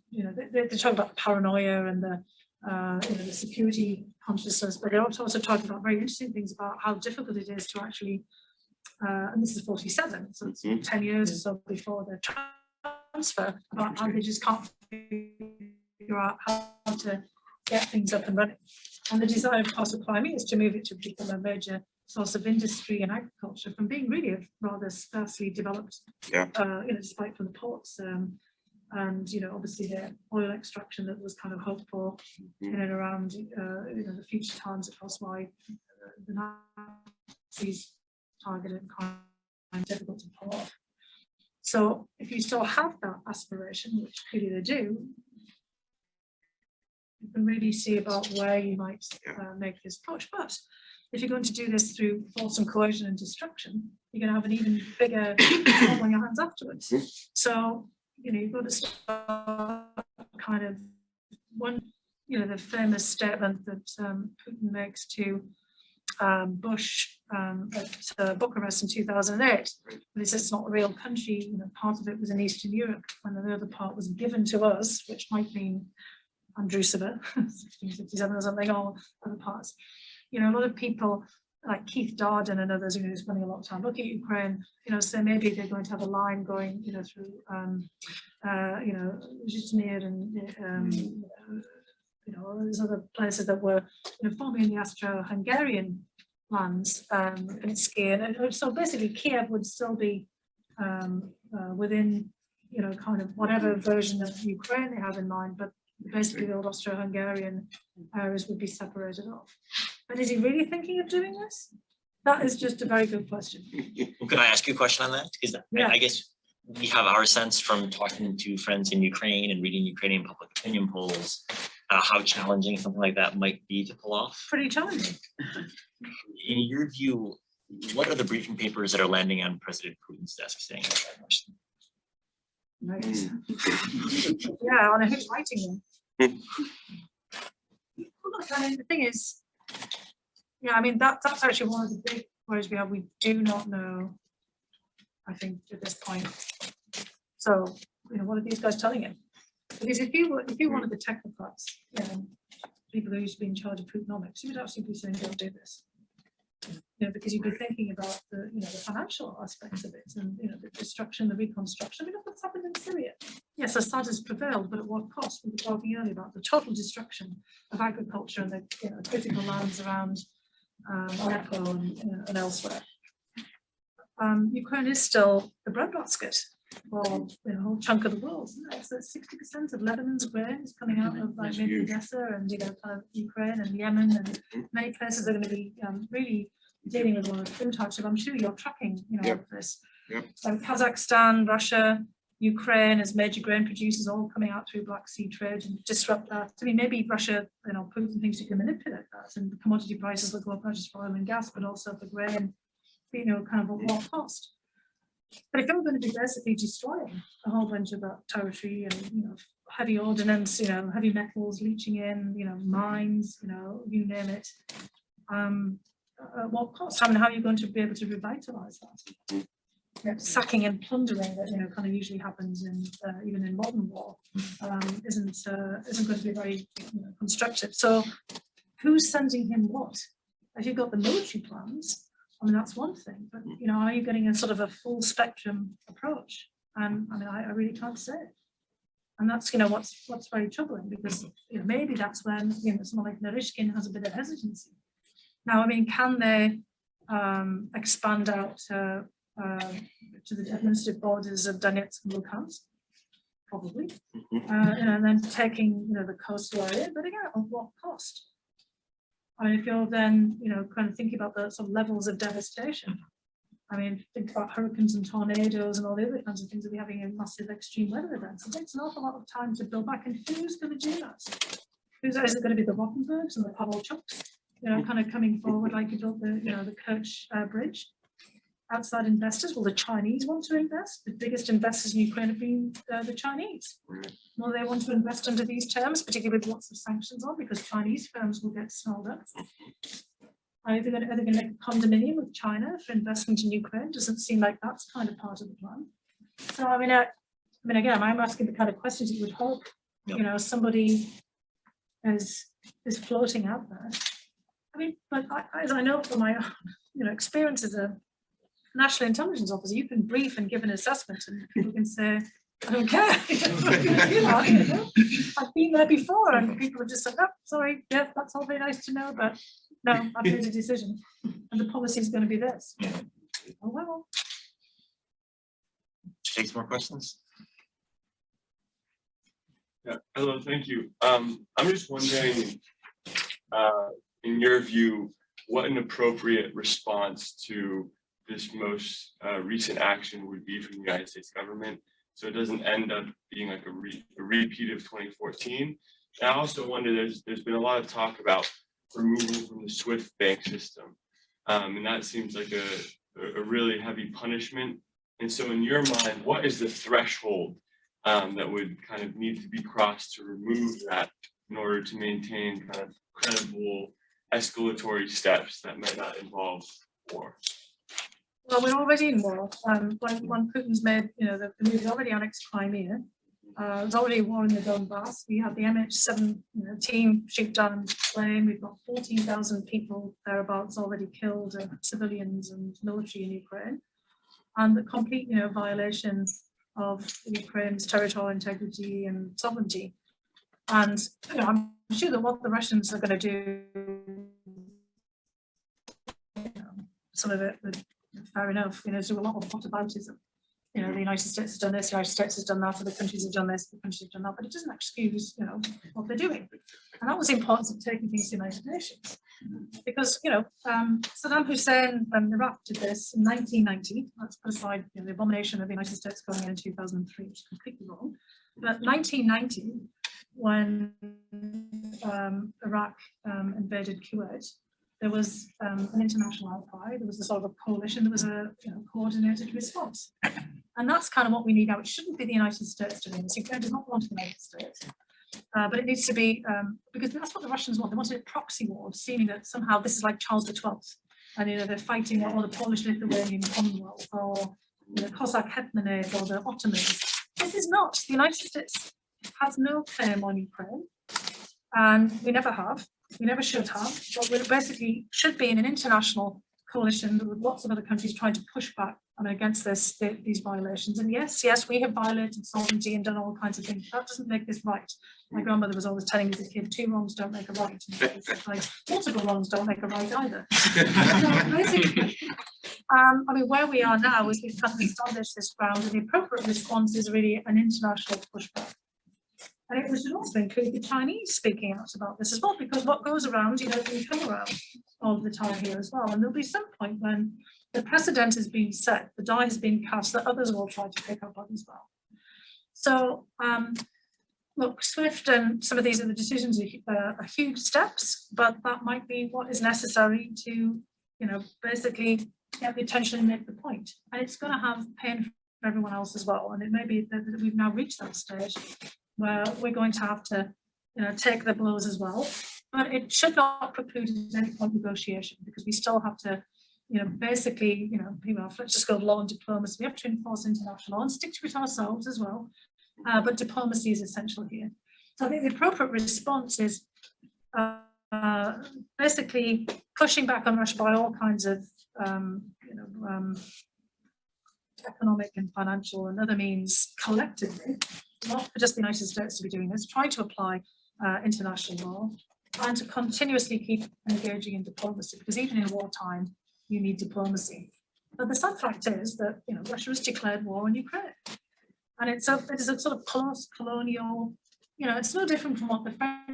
they talk about the paranoia and the security consciousness, but they also talk about very interesting things about how difficult it is to actually, and this is 47, so it's 10 years or so before their transfer, about how they just can't figure out how to get things up and running. And the desire, of course, of Crimea is to move it to become a major source of industry and agriculture from being really a rather sparsely developed, despite from the ports. And obviously the oil extraction that was kind of hoped for in and around the future times, of course, why the Nazis targeted crime difficult to pull off. So if you still have that aspiration, which clearly they do, you can really see about where you might make this push. But if you're going to do this through force and coercion and destruction, you're going to have an even bigger problem on your hands afterwards. So you've got to start kind of the famous statement that Putin makes to Bush at Bucharest in 2008. But he says it's not a real country. Part of it was in Eastern Europe, and the other part was given to us, which might mean Andrusova, 1667 or something, or other parts. A lot of people like Keith Darden and others who are spending a lot of time looking at Ukraine, so maybe they're going to have a line going, through, Zhytomyr and, there's other places that were, formerly in the Austro-Hungarian lands, and so basically Kiev would still be within, kind of whatever version of Ukraine they have in mind, but basically the old Austro-Hungarian areas would be separated off. But is he really thinking of doing this? That is just a very good question. Well, could I ask you a question on that? Because I guess we have our sense from talking to friends in Ukraine and reading Ukrainian public opinion polls, how challenging something like that might be to pull off. Pretty challenging. In your view, what are the briefing papers that are landing on President Putin's desk saying that question? Nice. Yeah, I know who's writing them. Look, the thing is, that's actually one of the big worries we have. We do not know, I think, at this point. So, what are these guys telling him? Because if you wanted the technocrats, people who used to be in charge of Putinomics, you would actually be saying, don't do this. Because you'd be thinking about the financial aspects of it and the destruction, the reconstruction. Look what's happened in Syria. Yes, Assad has prevailed, but at what cost? We were talking earlier about the total destruction of agriculture and the critical lands around Aleppo and elsewhere. Ukraine is still the breadbasket for a whole chunk of the world. So 60% of Lebanon's grain is coming out of maybe Odessa and kind of Ukraine and Yemen, and many places are going to be really dealing with a lot of food hardship. I'm sure you're tracking all of this. So Kazakhstan, Russia, Ukraine as major grain producers all coming out through Black Sea trade and disrupt that. I mean, maybe Russia, Putin thinks you can manipulate that, and the commodity prices will go up not just for oil and gas, but also for grain, kind of at what cost. But if you're going to be basically destroying a whole bunch of that territory and heavy ordnance, heavy metals leaching in, mines, you name it, at what cost? How are you going to be able to revitalize that? Sacking and plundering that kind of usually happens in even in modern war isn't going to be very constructive. So who's sending him what? If you've got the military plans, that's one thing, but are you getting a sort of a full spectrum approach? And I really can't say. And that's what's very troubling, because maybe that's when someone like Narishkin has a bit of hesitancy. Now, can they expand out to the administrative borders of Donetsk and Luhansk? Probably, and then taking the coastal area, but again, at what cost? If you're then kind of thinking about the sort of levels of devastation, think about hurricanes and tornadoes and all the other kinds of things that we're having in massive extreme weather events. It takes an awful lot of time to build back, and who's going to do that? Is it going to be the Rottenbergs and the Pavelchuks, kind of coming forward like you built the Kerch Bridge? Outside investors, will the Chinese want to invest? The biggest investors in Ukraine have been the Chinese. Will they want to invest under these terms, particularly with lots of sanctions on, because Chinese firms will get snarled up? Are they going to make a condominium with China for investment in Ukraine? Doesn't seem like that's kind of part of the plan. So again, I'm asking the kind of questions you would hope somebody is floating out there. But as I know from my own experience as a national intelligence officer, you can brief and give an assessment, and people can say, I don't care. You know, I've been there before and people have just said, oh, sorry, yeah, that's all very nice to know, but no, I've made a decision and the policy is going to be this. Oh, well. Take some more questions. Yeah, hello, thank you. I'm just wondering, in your view, what an appropriate response to this most recent action would be from the United States government, so it doesn't end up being like a repeat of 2014. And I also wonder, there's been a lot of talk about removal from the SWIFT bank system, and that seems like a really heavy punishment. And so in your mind, what is the threshold that would kind of need to be crossed to remove that in order to maintain kind of credible escalatory steps that might not involve war? Well, we're already in war. When Putin's made, you know, he's already annexed Crimea. There's already a war in the Donbass. We have the MH17 team shoot down and slain. We've got 14,000 people thereabouts already killed, civilians and military in Ukraine, and the complete, violations of Ukraine's territorial integrity and sovereignty. And I'm sure that what the Russians are going to do, some of it would, fair enough, do a lot of whataboutism. The United States has done this, the United States has done that, other countries have done this, the countries have done that, but it doesn't excuse, what they're doing. And that was the importance of taking things to the United Nations. Because, Saddam Hussein and Iraq did this in 1990. Let's put aside the abomination of the United States going in 2003, which is completely wrong. But 1990, when Iraq invaded Kuwait, there was an international outcry, there was a sort of a coalition, there was a coordinated response. And that's kind of what we need now. It shouldn't be the United States doing this. Ukraine does not belong to the United States. But it needs to be, because that's what the Russians want. They wanted a proxy war, seeming that somehow this is like Charles XII. And they're fighting or the Polish-Lithuanian Commonwealth or the Cossack Hetmanate or the Ottomans. This is not. The United States has no claim on Ukraine. And we never have. We never should have. But we basically should be in an international coalition with lots of other countries trying to push back against these violations. And yes, we have violated sovereignty and done all kinds of things. That doesn't make this right. My grandmother was always telling me as a kid, 2 wrongs don't make a right. Like, multiple wrongs don't make a right either. So basically, where we are now is we've kind of established this ground, and the appropriate response is really an international pushback. And it should also include the Chinese speaking out about this as well, because what goes around, can come around all the time here as well. And there'll be some point when the precedent has been set, the die has been cast, that others will try to pick up on as well. So, look, SWIFT and some of these other decisions are huge steps, but that might be what is necessary to, basically get the attention and make the point. And it's going to have pain for everyone else as well. And it may be that we've now reached that stage where we're going to have to, take the blows as well. But it should not preclude at any point negotiation, because we still have to, basically, Fletcher School of Law and Diplomacy, we have to enforce international law and stick to it ourselves as well. But diplomacy is essential here. So I think the appropriate response is basically pushing back on Russia by all kinds of, economic and financial and other means collectively, not for just the United States to be doing this, trying to apply international law and to continuously keep engaging in diplomacy, because even in wartime, you need diplomacy. But the sad fact is that Russia has declared war on Ukraine, and it is a sort of post-colonial. It's no different from what the French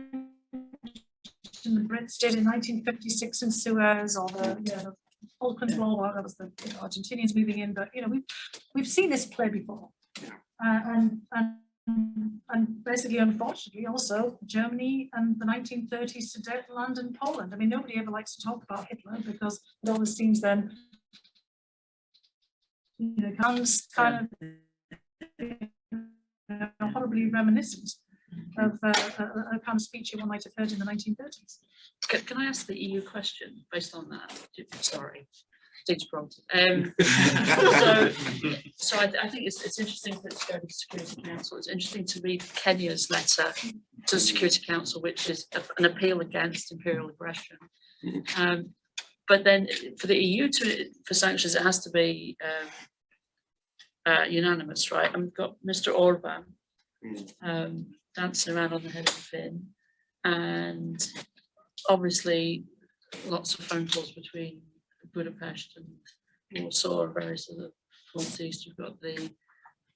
and the Brits did in 1956 in Suez, or the Falklands War. That was the Argentinians moving in, but we've seen this play before, and basically, unfortunately, also Germany and the 1930s Sudetenland and Poland. Nobody ever likes to talk about Hitler, because it always seems then, comes kind of horribly reminiscent of a kind of speech one might have heard in the 1930s. Can I ask the EU question based on that? Sorry. So I think it's interesting that it's going to the Security Council. It's interesting to read Kenya's letter to the Security Council, which is an appeal against imperial aggression. But then for the EU for sanctions, it has to be unanimous, right? And we've got Mr. Orban Mm. dancing around on the head of the fin, and obviously lots of phone calls between Budapest and Warsaw and various other parties. You've got the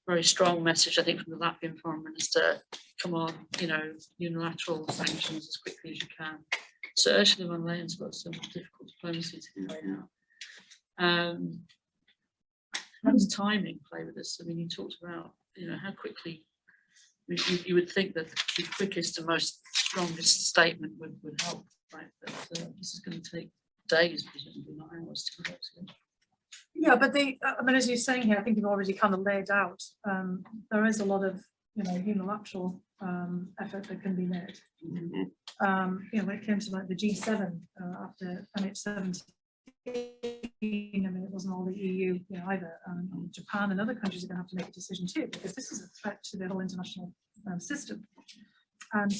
very strong message, I think, from the Latvian Foreign Minister, come on, you know, unilateral sanctions as quickly as you can. So Ursula von Leyen's got some difficult diplomacy to carry out. How does timing play with this? I mean, you talked about, you know, how quickly, you would think that the quickest and most strongest statement would help, right? But this is going to take days, presumably, not hours to get to. Yeah, but I mean, as you're saying here, I think you've already kind of laid out, there is a lot of, you know, unilateral effort that can be made. You know, when it came to like the G7 after MH17, I mean, it wasn't all the EU, you know, either. Japan and other countries are going to have to make a decision too, because this is a threat to the whole international system. And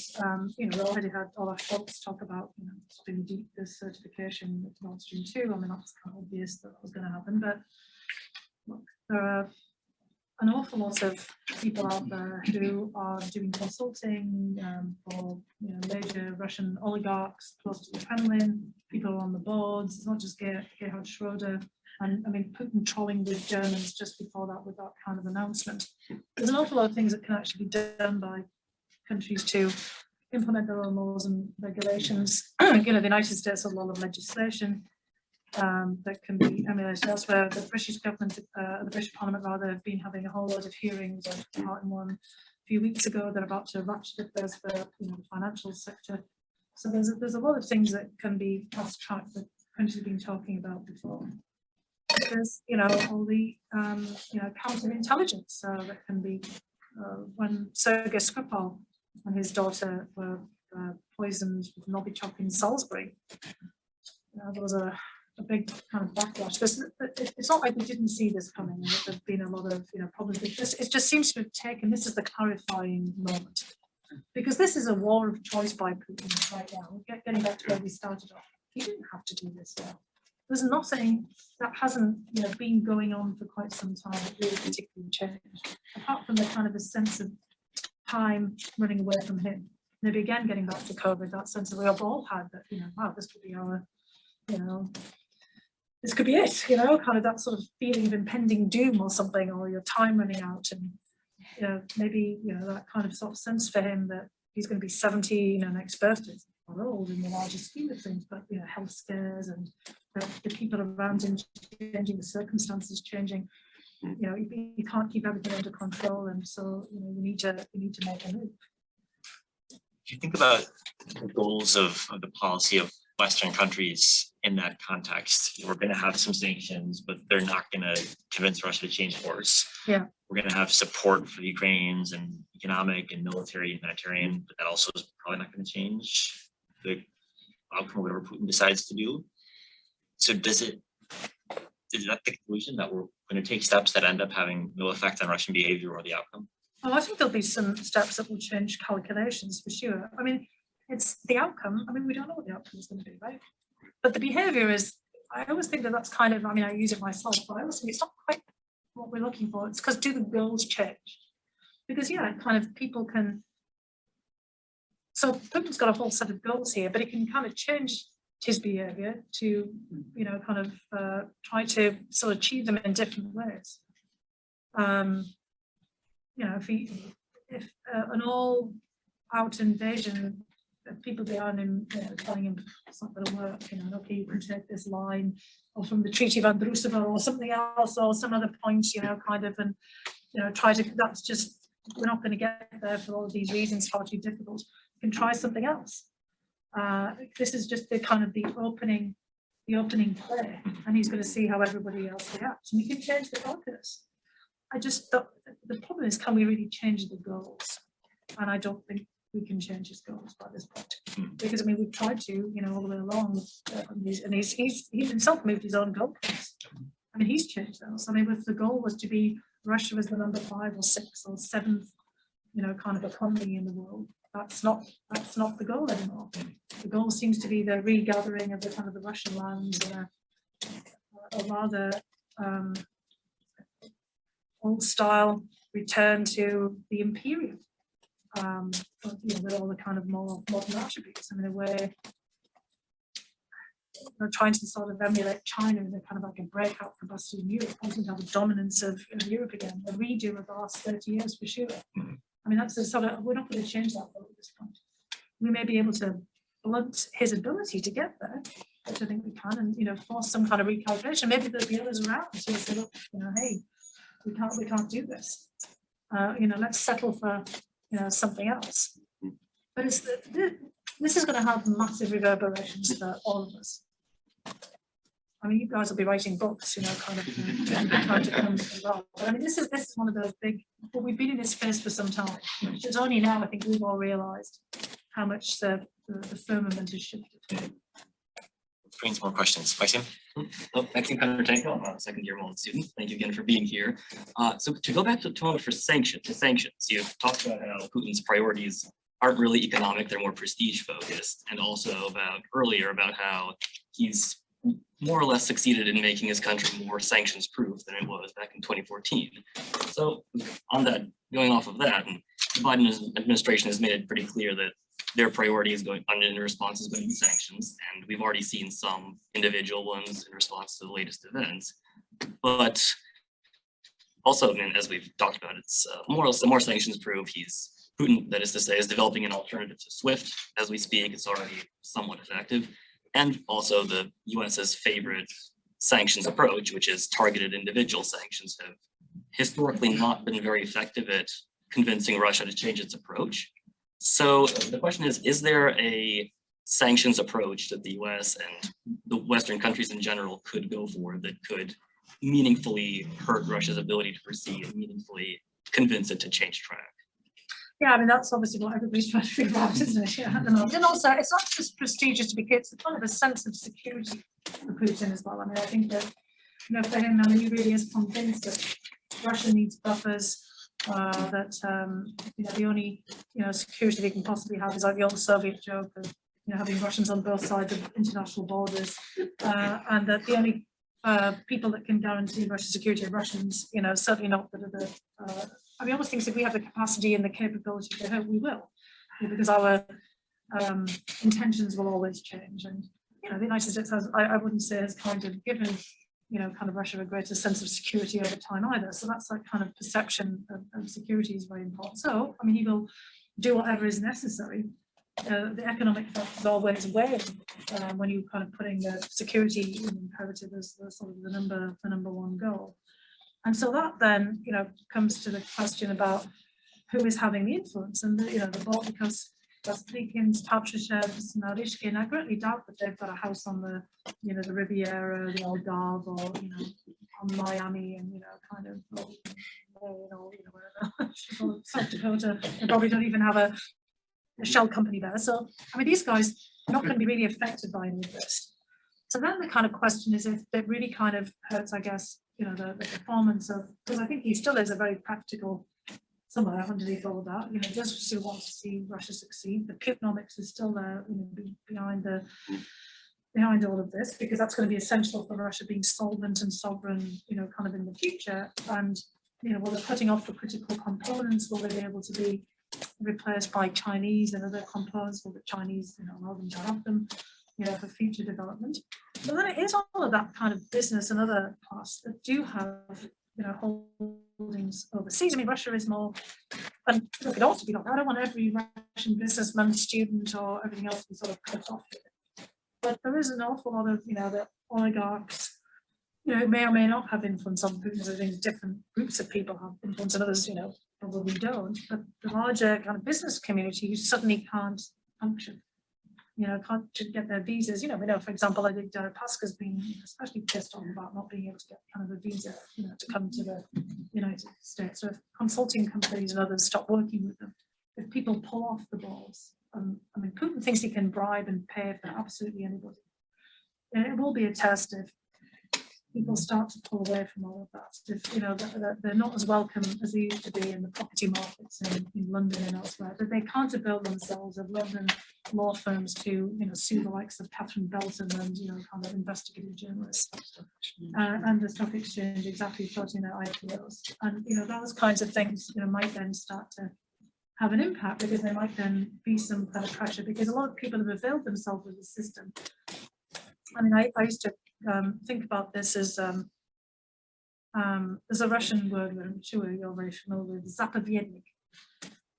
you know, we already had Olaf Scholz talk about, you know, Stream Deep, this certification with Nord Stream 2. I mean, that's kind of obvious that was going to happen, but look, there are an awful lot of people out there who are doing consulting for, you know, major Russian oligarchs close to the Kremlin. People are on the boards. It's not just Gerhard Schroeder. And I mean, Putin trolling with Germans just before that with that kind of announcement. There's an awful lot of things that can actually be done by countries to implement their own laws and regulations. You know, the United States has a lot of legislation that can be emulated elsewhere. The British government, the British Parliament rather, have been having a whole lot of hearings on part in one a few weeks ago. They're about to ratchet up those for, you know, the financial sector. So there's a lot of things that can be fast tracked that countries have been talking about before. There's, you know, all the you know, counterintelligence that can be when Sergei Skripal and his daughter were poisoned with Novichok in Salisbury. There was a big kind of backlash. It's not like we didn't see this coming. There's been a lot of, you know, problems. It just seems to have taken, this is the clarifying moment. Because this is a war of choice by Putin right now. Getting back to where we started off, he didn't have to do this now. There's nothing that hasn't, you know, been going on for quite some time that really particularly changed, apart from the kind of a sense of time running away from him. Maybe again, getting back to COVID, that sense that we have all had that, you know, wow, this could be our, you know, this could be it, you know, kind of that sort of feeling of impending doom or something, or your time running out. And, you know, maybe, you know, that kind of sort of sense for him that he's going to be 70, you know, next birthday. It's not old in the larger scheme of things, but, you know, health scares and the people around him changing, the circumstances changing. You know, you can't keep everything under control, and so, you know, you need to make a move. If you think about the goals of the policy of Western countries in that context, we're going to have some sanctions, but they're not going to convince Russia to change course. Yeah. We're going to have support for the Ukrainians and economic and military and humanitarian, but that also is probably not going to change the outcome of whatever Putin decides to do. So is that the conclusion, that we're going to take steps that end up having no effect on Russian behavior or the outcome? Oh, I think there'll be some steps that will change calculations for sure. I mean, it's the outcome. I mean, we don't know what the outcome is going to be, right? But the behavior is, I always think that that's kind of, I mean, I use it myself, but I always think it's not quite what we're looking for. It's because do the goals change? Because, yeah, kind of people can, so Putin's got a whole set of goals here, but he can kind of change his behavior to, you know, kind of try to sort of achieve them in different ways. You know, if an all-out invasion, people behind him, you know, telling him it's not going to work, you know, okay, you can take this line, or from the Treaty of Andrusova, or something else, or some other points, you know, kind of, and, you know, try to, that's just, we're not going to get there for all of these reasons, far too difficult. You can try something else. This is just the kind of the opening play, and he's going to see how everybody else reacts, and we can change the focus. I just thought the problem is, can we really change the goals? And I don't think we can change his goals by this point, because I mean, we've tried to, you know, all the way along, and he's himself moved his own goalposts. I mean, he's changed those. I mean, if the goal was to be Russia as the number 5 or 6 or 7th, you know, kind of economy in the world, that's not the goal anymore. The goal seems to be the regathering of the kind of the Russian lands, or rather old style return to the imperial, but, with all the kind of more modern attributes. I mean, a way they're trying to sort of emulate China in a kind of like a breakout capacity in Europe, wanting to have a dominance of Europe again, a redo of the last 30 years for sure. I mean, that's a sort of, we're not going to change that at this point. We may be able to blunt his ability to get there, which I think we can, and force some kind of recalibration. Maybe there'll be others around who will say, look, hey, we can't do this. Let's settle for something else. But this is going to have massive reverberations for all of us. I mean, you guys will be writing books, kind of trying to come as well. But I mean, this is one of those big. But we've been in this space for some time. It's only now I think we've all realised how much the firmament has shifted. Brings more questions. Maxim? Maxim Kondratenko, I'm a second year Mullen student. Thank you again for being here. So to go back to the moment for sanctions, you talked about how Putin's priorities aren't really economic, they're more prestige focused, and also earlier about how he's more or less succeeded in making his country more sanctions proof than it was back in 2014. So on that, going off of that, and the Biden administration has made it pretty clear that their priority is going in response is going to be sanctions, and we've already seen some individual ones in response to the latest events. But also, as we've talked about, it's more sanctions proof. Putin, that is to say, is developing an alternative to SWIFT as we speak. It's already somewhat effective. And also the US's favorite sanctions approach, which is targeted individual sanctions, have historically not been very effective at convincing Russia to change its approach. So the question is there a sanctions approach that the US and the Western countries in general could go for that could meaningfully hurt Russia's ability to proceed and meaningfully convince it to change track? Yeah, I mean, that's obviously what everybody's trying to figure out, isn't it? Yeah, and also, it's not just prestigious to be kids, it's kind of a sense of security for Putin as well. I mean, I think that, for him, he really is convinced that Russia needs buffers, that, the only, security they can possibly have is like the old Soviet joke of, having Russians on both sides of international borders, and that the only people that can guarantee Russia's security are Russians, certainly not that are the, I almost think if we have the capacity and the capability to hope we will, because our intentions will always change. And the United States has, I wouldn't say has kind of given, kind of Russia a greater sense of security over time either. So that's that kind of perception of security is very important. So, I mean, he will do whatever is necessary. The economic factor is always weighing when you're kind of putting the security imperative as sort of the number one goal. And so that then, comes to the question about who is having the influence, and the Balticus, Plikins, Patrushev, Narishkin. I greatly doubt that they've got a house on the, the Riviera, the Algarve, or on Miami, and kind of, wherever, South Dakota. They probably don't even have a shell company there. So I mean, these guys are not going to be really affected by any of this. So then the kind of question is if it really kind of hurts, I guess, the performance of, because I think he still is a very practical, somewhere underneath all of that, does still want to see Russia succeed. The Putonomics is still there, behind all of this, because that's going to be essential for Russia being solvent and sovereign, kind of in the future. And, will the cutting off the critical components, will they be able to be replaced by Chinese and other components? Will the Chinese, allow them to have them? For future development. But then it is all of that kind of business and other costs that do have, holdings overseas. I mean, Russia is more, and look, it ought to be like, I don't want every Russian businessman, student, or everything else to be sort of cut off. But there is an awful lot of, the oligarchs, who may or may not have influence on Putin. I think different groups of people have influence and others, probably don't. But the larger kind of business community, you suddenly can't function. Can't get their visas. We know, for example, I think Pasca's been especially pissed off about not being able to get kind of a visa, to come to the United States. So if consulting companies and others stop working with them, if people pull off the balls, I mean, Putin thinks he can bribe and pay for absolutely anybody. And it will be a test if, people start to pull away from all of that. If, you know, they're not as welcome as they used to be in the property markets in London and elsewhere, that they can't avail themselves of London law firms to, you know, sue the likes of Catherine Belton and, you know, kind of investigative journalists, and the stock exchange exactly floating their IPOs. And, you know, those kinds of things, you know, might then start to have an impact, because there might then be some kind of pressure, because a lot of people have availed themselves of the system. I mean, I used to think about this as there's a Russian word that I'm sure you're very familiar with, zapovednik,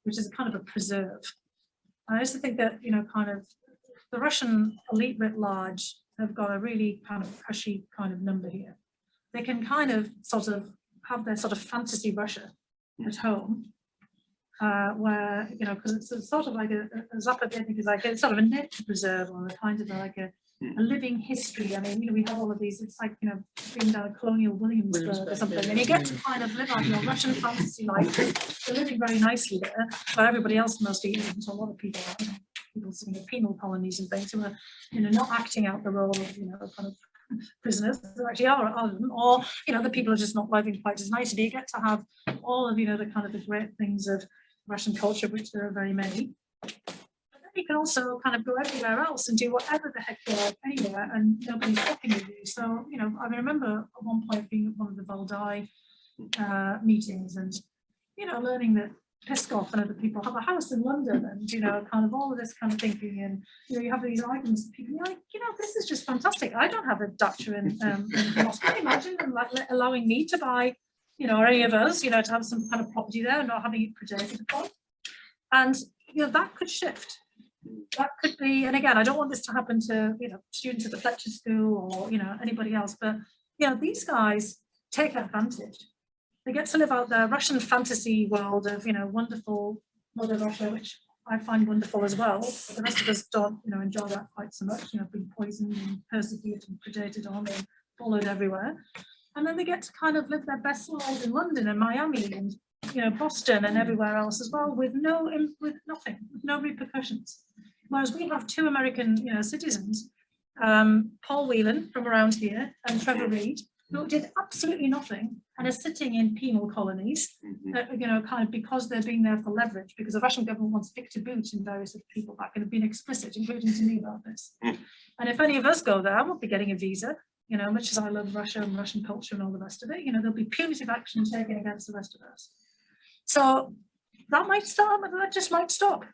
which is a kind of a preserve. I used to think that, you know, kind of the Russian elite writ large have got a really kind of cushy kind of number here. They can kind of sort of have their sort of fantasy Russia at home, where, you know, because it's sort of like a zapovednik is like a sort of a nature preserve, or a kind of like a living history. I mean, you know, we have all of these, it's like, you know, being down at Colonial Williamsburg or something, and you get to kind of live out your Russian fantasy life. They're living very nicely there, but everybody else mostly isn't. So a lot of people are, people sitting in penal colonies and things, who are, you know, not acting out the role of, you know, kind of prisoners who actually are, or, you know, the people are just not living quite as nicely. You get to have all of, you know, the kind of the great things of Russian culture, which there are very many. You can also kind of go everywhere else and do whatever the heck you like anywhere, and nobody's stopping you. So, you know, I remember at one point being at one of the Valdai meetings, and, you know, learning that Peskov and other people have a house in London, and, you know, kind of all of this kind of thinking, and, you know, you have these arguments, people are like, you know, this is just fantastic. I don't have a dacha in Moscow. Can you imagine them like allowing me to buy, you know, or any of us, you know, to have some kind of property there and not having it predated upon? And, you know, that could shift. That could be, and again, I don't want this to happen to, you know, students at the Fletcher School or, you know, anybody else, but, you know, these guys take advantage. They get to live out their Russian fantasy world of, you know, wonderful Mother Russia, which I find wonderful as well. But the rest of us don't, you know, enjoy that quite so much, you know, being poisoned and persecuted and predated on and followed everywhere. And then they get to kind of live their best lives in London and Miami and, you know, Boston and everywhere else as well, with nothing, with no repercussions. Whereas we have two American, you know, citizens, Paul Whelan from around here and Trevor Reed, who did absolutely nothing and are sitting in penal colonies, you know, kind of because they're being there for leverage, because the Russian government wants Victor Boot and various other people back, and have been explicit, including to me, about this. And if any of us go there, I won't be getting a visa. You know, much as I love Russia and Russian culture and all the rest of it, you know, there'll be punitive action taken against the rest of us. So that might start, but that just might stop.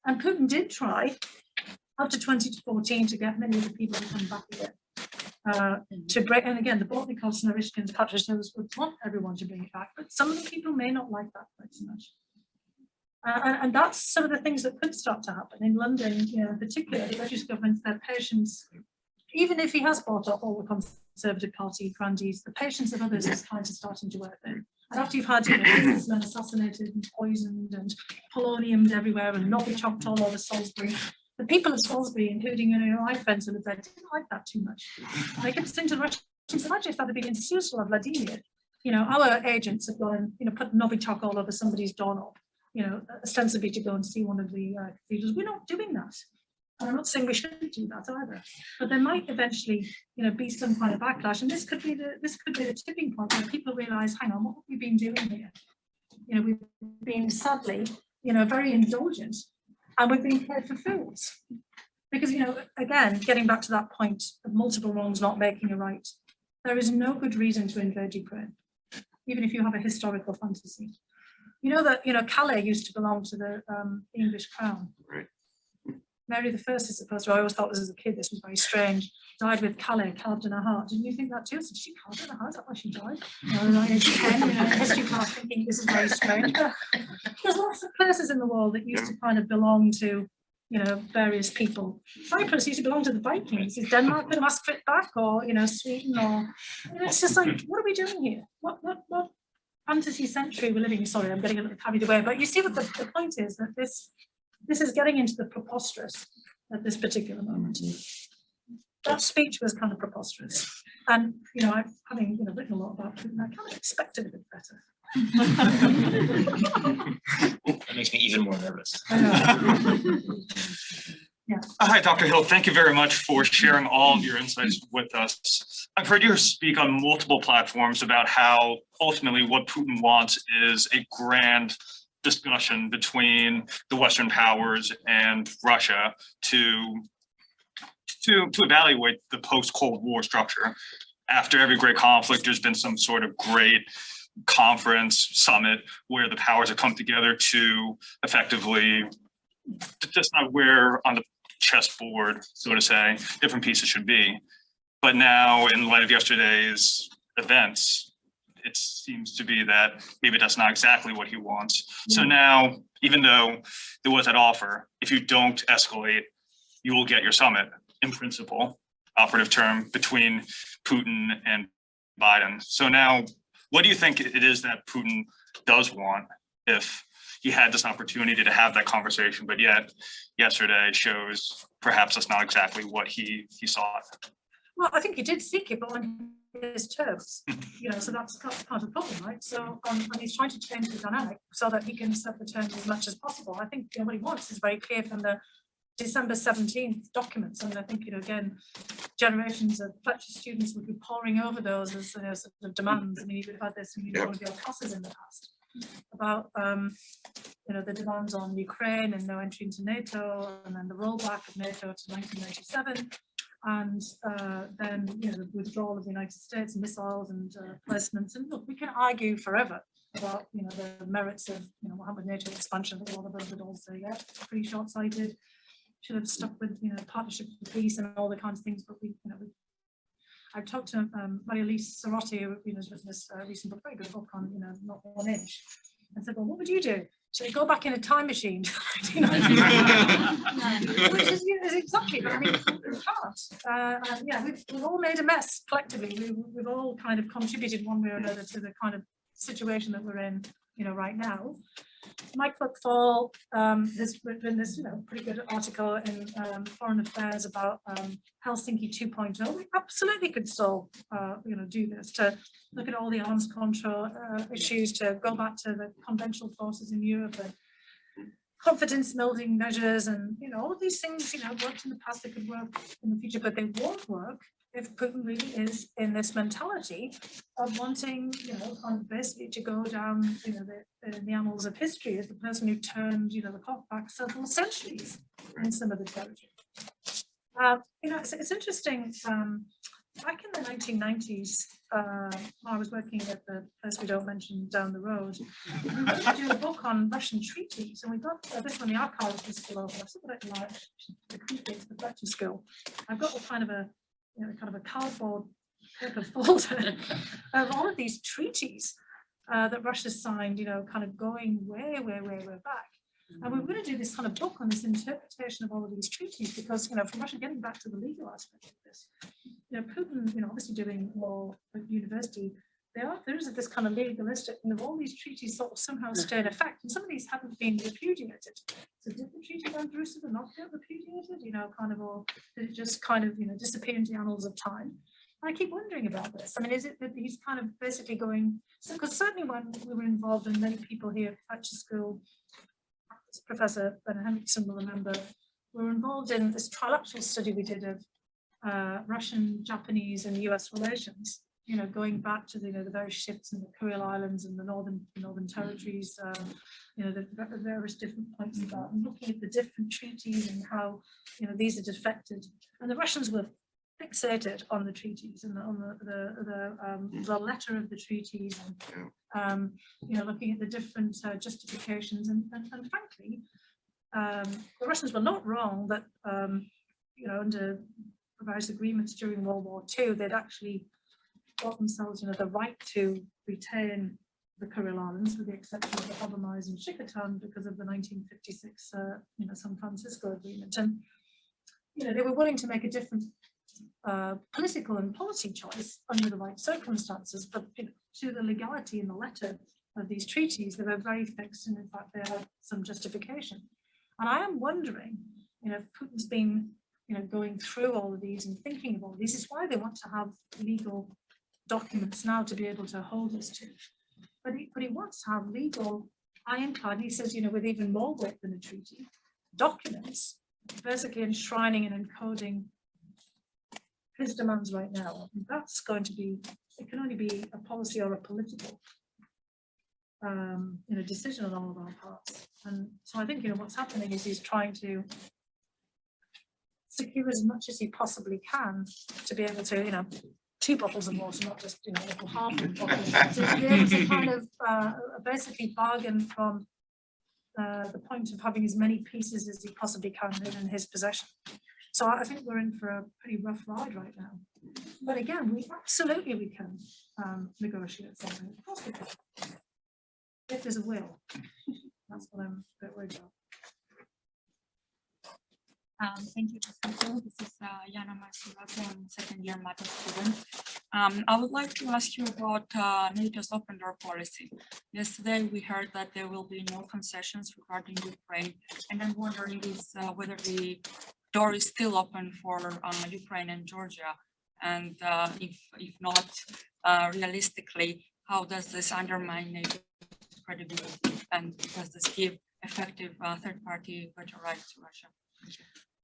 And Putin did try after 2014 to get many of the people to come back again. To break, and again, the Bortnikovs and Orishkins, Patricians would want everyone to bring it back, but some of the people may not like that quite so much. And that's some of the things that could start to happen in London, you know, in particular. The British government, their patience, even if he has bought up all the Conservative Party grandees, the patience of others is kind of starting to wear thin. And after you've had, you know, businessmen assassinated and poisoned and poloniumed everywhere and Novichok all over Salisbury, the people of Salisbury, including, you know, my friends who lived there, didn't like that too much. And I kept saying to the Russians, imagine if that had been in Suslav, Vladimir, you know, our agents have gone and, you know, put Novichok all over somebody's doorknob, you know, ostensibly to go and see one of the cathedrals. We're not doing that. And I'm not saying we shouldn't do that either, but there might eventually, you know, be some kind of backlash, and this could be the tipping point where people realise, hang on, what have we been doing here? You know, we've been sadly, you know, very indulgent, and we've been played for fools. Because, you know, again, getting back to that point of multiple wrongs not making a right, there is no good reason to invade Ukraine, even if you have a historical fantasy. You know that, you know, Calais used to belong to the English crown. Right. Mary I is supposed to, I always thought this as a kid, this was very strange, died with Calais carved in her heart. Didn't you think that too? So she carved in her heart, is that why she died? You know, like age 10, you know, history class thinking this is very strange. But there's lots of places in the world that used to kind of belong to, you know, various people. Cyprus used to belong to the Vikings. Is Denmark going to ask for it back, or, you know, Sweden, or, you know, it's just like, what are we doing here? What fantasy century we're living in? Sorry, I'm getting a little carried away, but you see what the point is, that this is getting into the preposterous at this particular moment. That speech was kind of preposterous. And, you know, having, you know, written a lot about Putin, I kind of expected a bit better. That makes me even more nervous. Yeah. Hi, Dr. Hill. Thank you very much for sharing all of your insights with us. I've heard you speak on multiple platforms about how ultimately what Putin wants is a grand discussion between the Western powers and Russia to evaluate the post-Cold War structure. After every great conflict, there's been some sort of great conference, summit, where the powers have come together to effectively decide where on the chessboard, so to say, different pieces should be. But now, in light of yesterday's events, it seems to be that maybe that's not exactly what he wants. So now, even though there was that offer, if you don't escalate, you will get your summit, in principle, operative term, between Putin and Biden. So now, what do you think it is that Putin does want if he had this opportunity to have that conversation, but yet yesterday shows perhaps that's not exactly what he sought? Well, I think he did seek it, but on his terms, so that's part of the problem, right? So and he's trying to change the dynamic so that he can set the terms as much as possible. I think what he wants is very clear from the December 17th documents. I mean, I think, again, generations of Fletcher students would be poring over those as sort of demands. I mean, you would have had this in one of your classes in the past about, the demands on Ukraine and no entry into NATO, and then the rollback of NATO to 1997. And then, the withdrawal of the United States, missiles and placements. And look, we can argue forever about, the merits of, what happened with NATO expansion. I think a lot of us would all say, yeah, pretty short-sighted. Should have stuck with, partnership for peace and all the kinds of things. But I've talked to Maria-Lise Sorotti, who's written this recent book, very good book on, not 1 inch. And said, well, what would you do? Should we go back in a time machine? Which is exactly, but I mean, we can't. We've all made a mess collectively. We've all kind of contributed one way or another to the kind of situation that we're in, right now. Mike Buckfall has written this, pretty good article in Foreign Affairs about Helsinki 2.0. We absolutely could still, do this, to look at all the arms control issues, to go back to the conventional forces in Europe and confidence building measures, and all of these things, worked in the past, they could work in the future, but they won't work if Putin really is in this mentality of wanting, kind of basically to go down, the annals of history as the person who turned, the clock back several centuries in some of the territory. It's interesting. Back in the 1990s, I was working at the place we don't mention down the road. We were to do a book on Russian treaties, and we got this one. The archives was still open. I've still got it in the Fletcher School. I've got a kind of a cardboard paper folder of all of these treaties that Russia signed, kind of going way back. And we were going to do this kind of book on this interpretation of all of these treaties, because, from Russia, getting back to the legal aspect of this, Putin, obviously doing law at university, there is this kind of legalistic, all these treaties sort of somehow stay in effect, and some of these haven't been repudiated. So did the treaty on Jerusalem not get repudiated, or did it just kind of, disappear into the annals of time? And I keep wondering about this. I mean, is it that he's kind of basically going, because certainly when we were involved, and many people here at Fletcher School, Professor Ben Henriksson will remember, we were involved in this trilateral study we did of Russian, Japanese and US relations, going back to the various shifts in the Kuril Islands and the northern territories, the various different points of that, and looking at the different treaties and how these are defected. And the Russians were fixated on the treaties and on the letter of the treaties, and looking at the different justifications. And frankly, the Russians were not wrong that under various agreements during World War II, they'd actually got themselves the right to retain the Kuril Islands, with the exception of the Habermas and Shikotan, because of the 1956 San Francisco Agreement. And they were willing to make a different political and policy choice under the right circumstances, but to the legality in the letter of these treaties, they were very fixed, and in fact they had some justification. And I am wondering, if Putin's been going through all of these and thinking of all of these, is why they want to have legal documents now to be able to hold us to. But he wants to have legal ironclad, he says, with even more weight than a treaty, documents basically enshrining and encoding his demands right now. And that's going to be, it can only be a policy or a political decision on all of our parts. And so I think, what's happening is he's trying to secure as much as he possibly can to be able to, 2 bottles of water, not just, a little half of bottles, to be able to kind of basically bargain from the point of having as many pieces as he possibly can in his possession. So I think we're in for a pretty rough ride right now. But again, we can negotiate something. Of course we can. If there's a will. That's what I'm a bit worried about. Thank you, Professor. This is Yana Masura, I'm second-year math student. I would like to ask you about NATO's open door policy. Yesterday, we heard that there will be no concessions regarding Ukraine, and I'm wondering whether the door is still open for Ukraine and Georgia, and if not, realistically, how does this undermine NATO's credibility, and does this give effective third-party veto rights to Russia?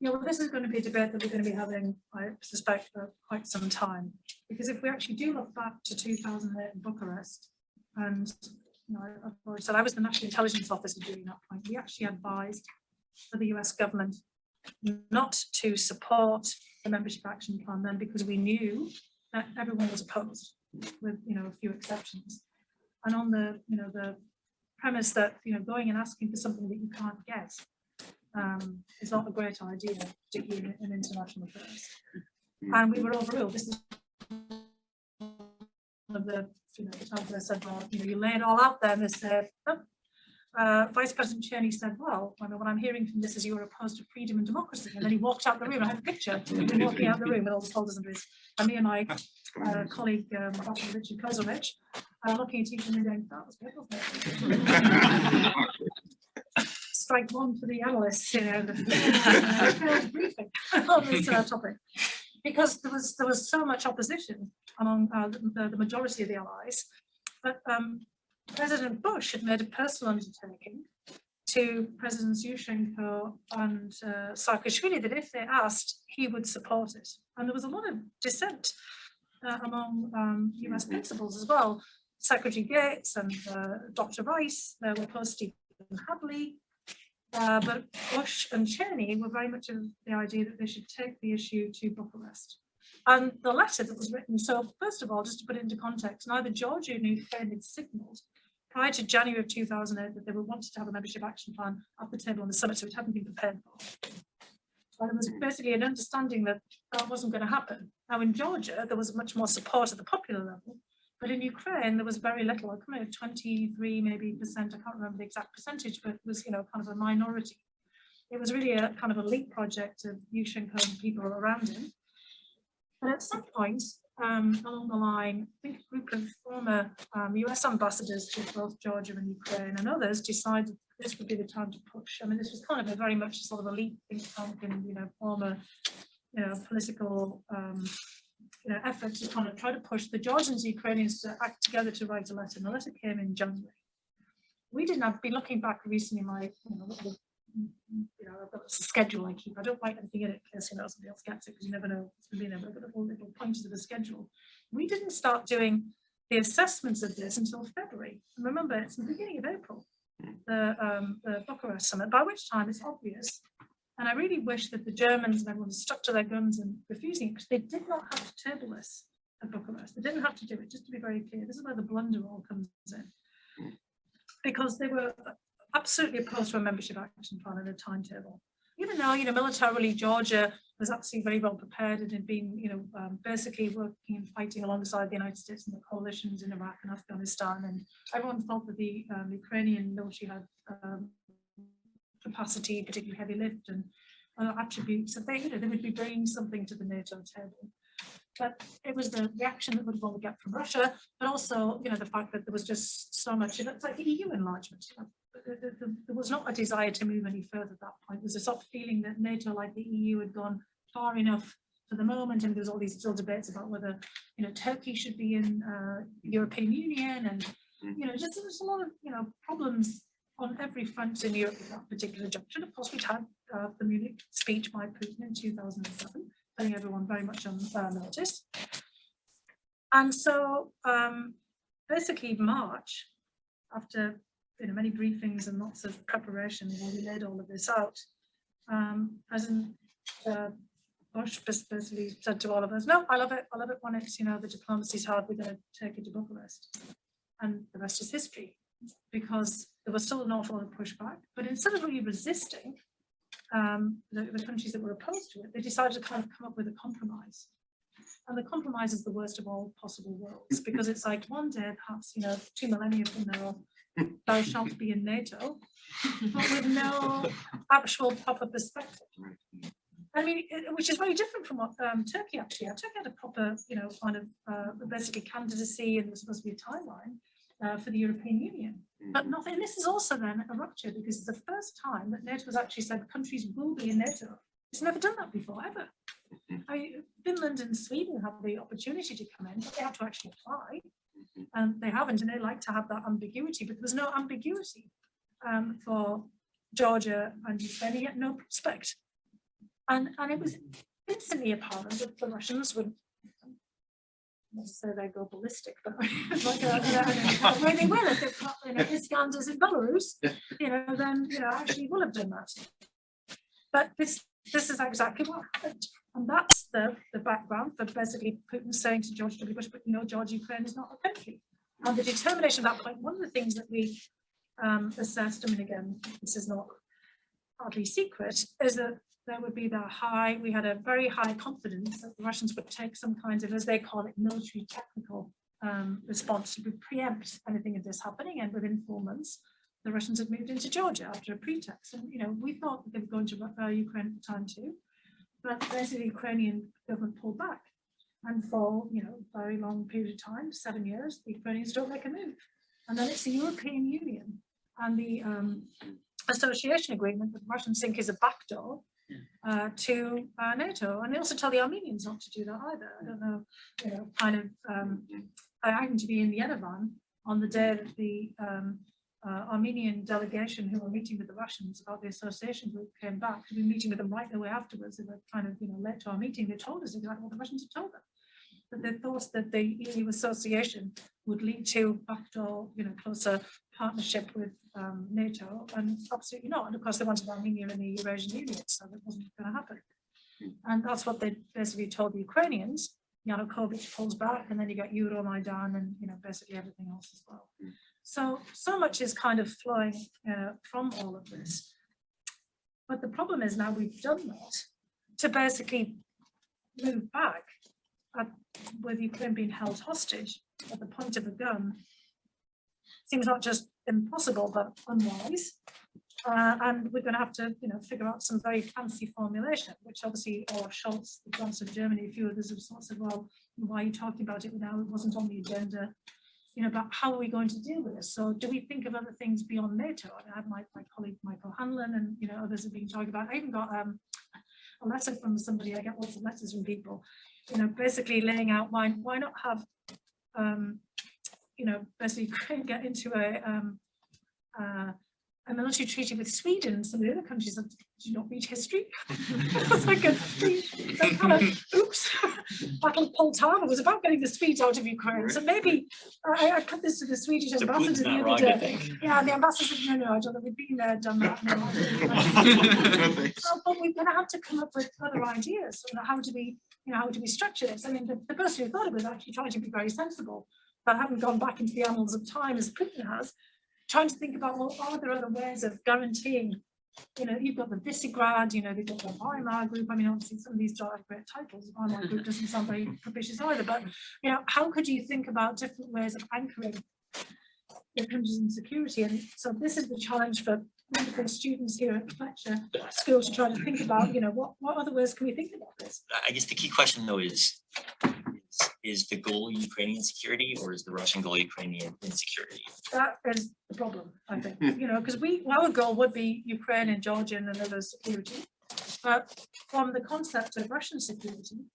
Yeah, well, this is going to be a debate that we're going to be having, I suspect, for quite some time. Because if we actually do look back to 2008 in Bucharest, and I've already said I was the National Intelligence Officer during that point, we actually advised for the US government not to support the membership action plan then, because we knew that everyone was opposed, with a few exceptions. And on the the premise that going and asking for something that you can't get is not a great idea, particularly in international affairs. And we were overruled. This is one of the times I said, well, you lay it all out there, and they said, Vice President Cheney said, well, what I'm hearing from this is you're opposed to freedom and democracy. And then he walked out the room. I had a picture of him walking out the room with all the folders under his, and me and my colleague, Dr. Richard Kozovich, looking at each other and going, that was good, wasn't it? Strike one for the analysts, the briefing on this topic, because there was so much opposition among the majority of the allies. But President Bush had made a personal undertaking to Presidents Yushchenko and Saakashvili that if they asked, he would support it. And there was a lot of dissent among US principals as well. Secretary Gates and Dr. Rice, there were opposed Stephen Hadley. But Bush and Cheney were very much of the idea that they should take the issue to Bucharest. And the letter that was written, so first of all, just to put it into context, neither Georgia nor Ukraine had signalled prior to January of 2008 that they were wanted to have a membership action plan at the table on the summit, so it hadn't been prepared for. And there was basically an understanding that that wasn't going to happen. Now in Georgia, there was much more support at the popular level, but in Ukraine, there was very little, I can't remember, 23 maybe percent, I can't remember the exact percentage, but it was, kind of a minority. It was really a kind of elite project of Yushchenko and people around him. But at some point along the line, I think a group of former US ambassadors to both Georgia and Ukraine and others decided this would be the time to push. I mean, this was kind of a very much sort of elite think tank and, former, political effort to kind of try to push the Georgians and Ukrainians to act together to write a letter. And the letter came in January. We didn't have been looking back recently, my I've got a schedule I keep. I don't write anything in it in case somebody else gets it, because you never know what's going to be there. But I've got little pointers of the schedule. We didn't start doing the assessments of this until February. And remember, it's the beginning of April, the Bucharest summit, by which time it's obvious. And I really wish that the Germans and everyone stuck to their guns and refusing it, because they did not have to table this at Bucharest. They didn't have to do it, just to be very clear. This is where the blunder all comes in. Because they were absolutely opposed to a membership action plan and a timetable. Even though, militarily, Georgia was absolutely very well prepared and had been, basically working and fighting alongside the United States and the coalitions in Iraq and Afghanistan. And everyone thought that the Ukrainian military had capacity, particularly heavy lift and attributes that they would be bringing something to the NATO table. But it was the reaction that would want to get from Russia, but also, the fact that there was just so much. It's like the EU enlargement. There was not a desire to move any further at that point. There was a sort of feeling that NATO, like the EU, had gone far enough for the moment, and there was all these still debates about whether Turkey should be in the European Union, and just there's a lot of problems on every front in Europe at that particular junction. Of course, we'd had the Munich speech by Putin in 2007, putting everyone very much on notice. And so basically March, after many briefings and lots of preparation, we laid all of this out. President Bush basically said to all of us, "No, I love it when it's the diplomacy's hard. We're going to take it to Bucharest," and the rest is history. Because there was still an awful lot of pushback, but instead of really resisting the countries that were opposed to it, they decided to kind of come up with a compromise. And the compromise is the worst of all possible worlds, because it's like one day, perhaps 2 millennia from now, thou shalt be in NATO, but with no actual proper perspective. I mean, which is very different from what Turkey actually had. Turkey had a proper, kind of basically candidacy, and there was supposed to be a timeline for the European Union. But nothing. This is also then a rupture, because it's the first time that NATO has actually said countries will be in NATO. It's never done that before, ever. Finland and Sweden have the opportunity to come in, but they have to actually apply. And they haven't, and they like to have that ambiguity, but there was no ambiguity for Georgia and Ukraine, yet no prospect. And it was instantly apparent that the Russians would, not to say they go ballistic, but like where they will, if they've got Iskanders in Belarus, then actually will have done that. But this is exactly what happened. And that's the background for basically Putin saying to George W. Bush, but George, Ukraine is not a country. And the determination at that point, one of the things that we assessed, I mean, again, this is not hardly secret, is that there would be we had a very high confidence that the Russians would take some kind of, as they call it, military technical response to preempt anything of this happening. And within 4 months, the Russians had moved into Georgia after a pretext. And, we thought that they were going to Ukraine at the time too. But basically, the Ukrainian government pulled back. And for, a very long period of time, 7 years, the Ukrainians don't make a move. And then it's the European Union and the association agreement that the Russians think is a backdoor to NATO. And they also tell the Armenians not to do that either. I don't know, I happened to be in Yerevan on the day that the Armenian delegation who were meeting with the Russians about the association group came back. We've been meeting with them right away afterwards. They were kind of late to our meeting. They told us exactly what the Russians had told them. That they thought that the EU association would lead to backdoor, closer partnership with NATO, and absolutely not. And of course, they wanted Armenia in the Eurasian Union, so that wasn't going to happen. And that's what they basically told the Ukrainians. Yanukovych pulls back, and then you get Euromaidan and basically everything else as well. So much is kind of flowing from all of this. But the problem is now we've done that to basically move back with Ukraine being held hostage at the point of a gun. Seems not just impossible, but unwise. And we're going to have to, figure out some very fancy formulation, which obviously Olaf Scholz, the Chancellor of Germany, a few others have sort of said, well, why are you talking about it now? It wasn't on the agenda. But how are we going to deal with this? So do we think of other things beyond NATO? I had my colleague Michael Hanlon and others have been talking about. I even got a letter from somebody. I get lots of letters from people, basically laying out why not have, basically get into a military treaty with Sweden and some of the other countries that do not read history. It's like a kind of, oops, Battle of Poltava was about getting the Swedes out of Ukraine. So maybe I put this to the Swedish ambassador the other day. Yeah, the ambassador said, no, I don't know, we've been there, done that. No. But we're going to have to come up with other ideas. How do we structure this? I mean, the person who thought it was actually trying to be very sensible, but haven't gone back into the annals of time as Putin has, trying to think about, well, are there other ways of guaranteeing, you've got the Visegrad, they've got the Weimar group. I mean, obviously some of these don't have great titles. The Weimar group doesn't sound very propitious either, but, how could you think about different ways of anchoring the countries in security? And so this is the challenge for wonderful students here at Fletcher School to try to think about, what other ways can we think about this? I guess the key question though is the goal Ukrainian security, or is the Russian goal Ukrainian insecurity? That is the problem, I think, because our goal would be Ukraine and Georgian and other security. But from the concept of Russian security,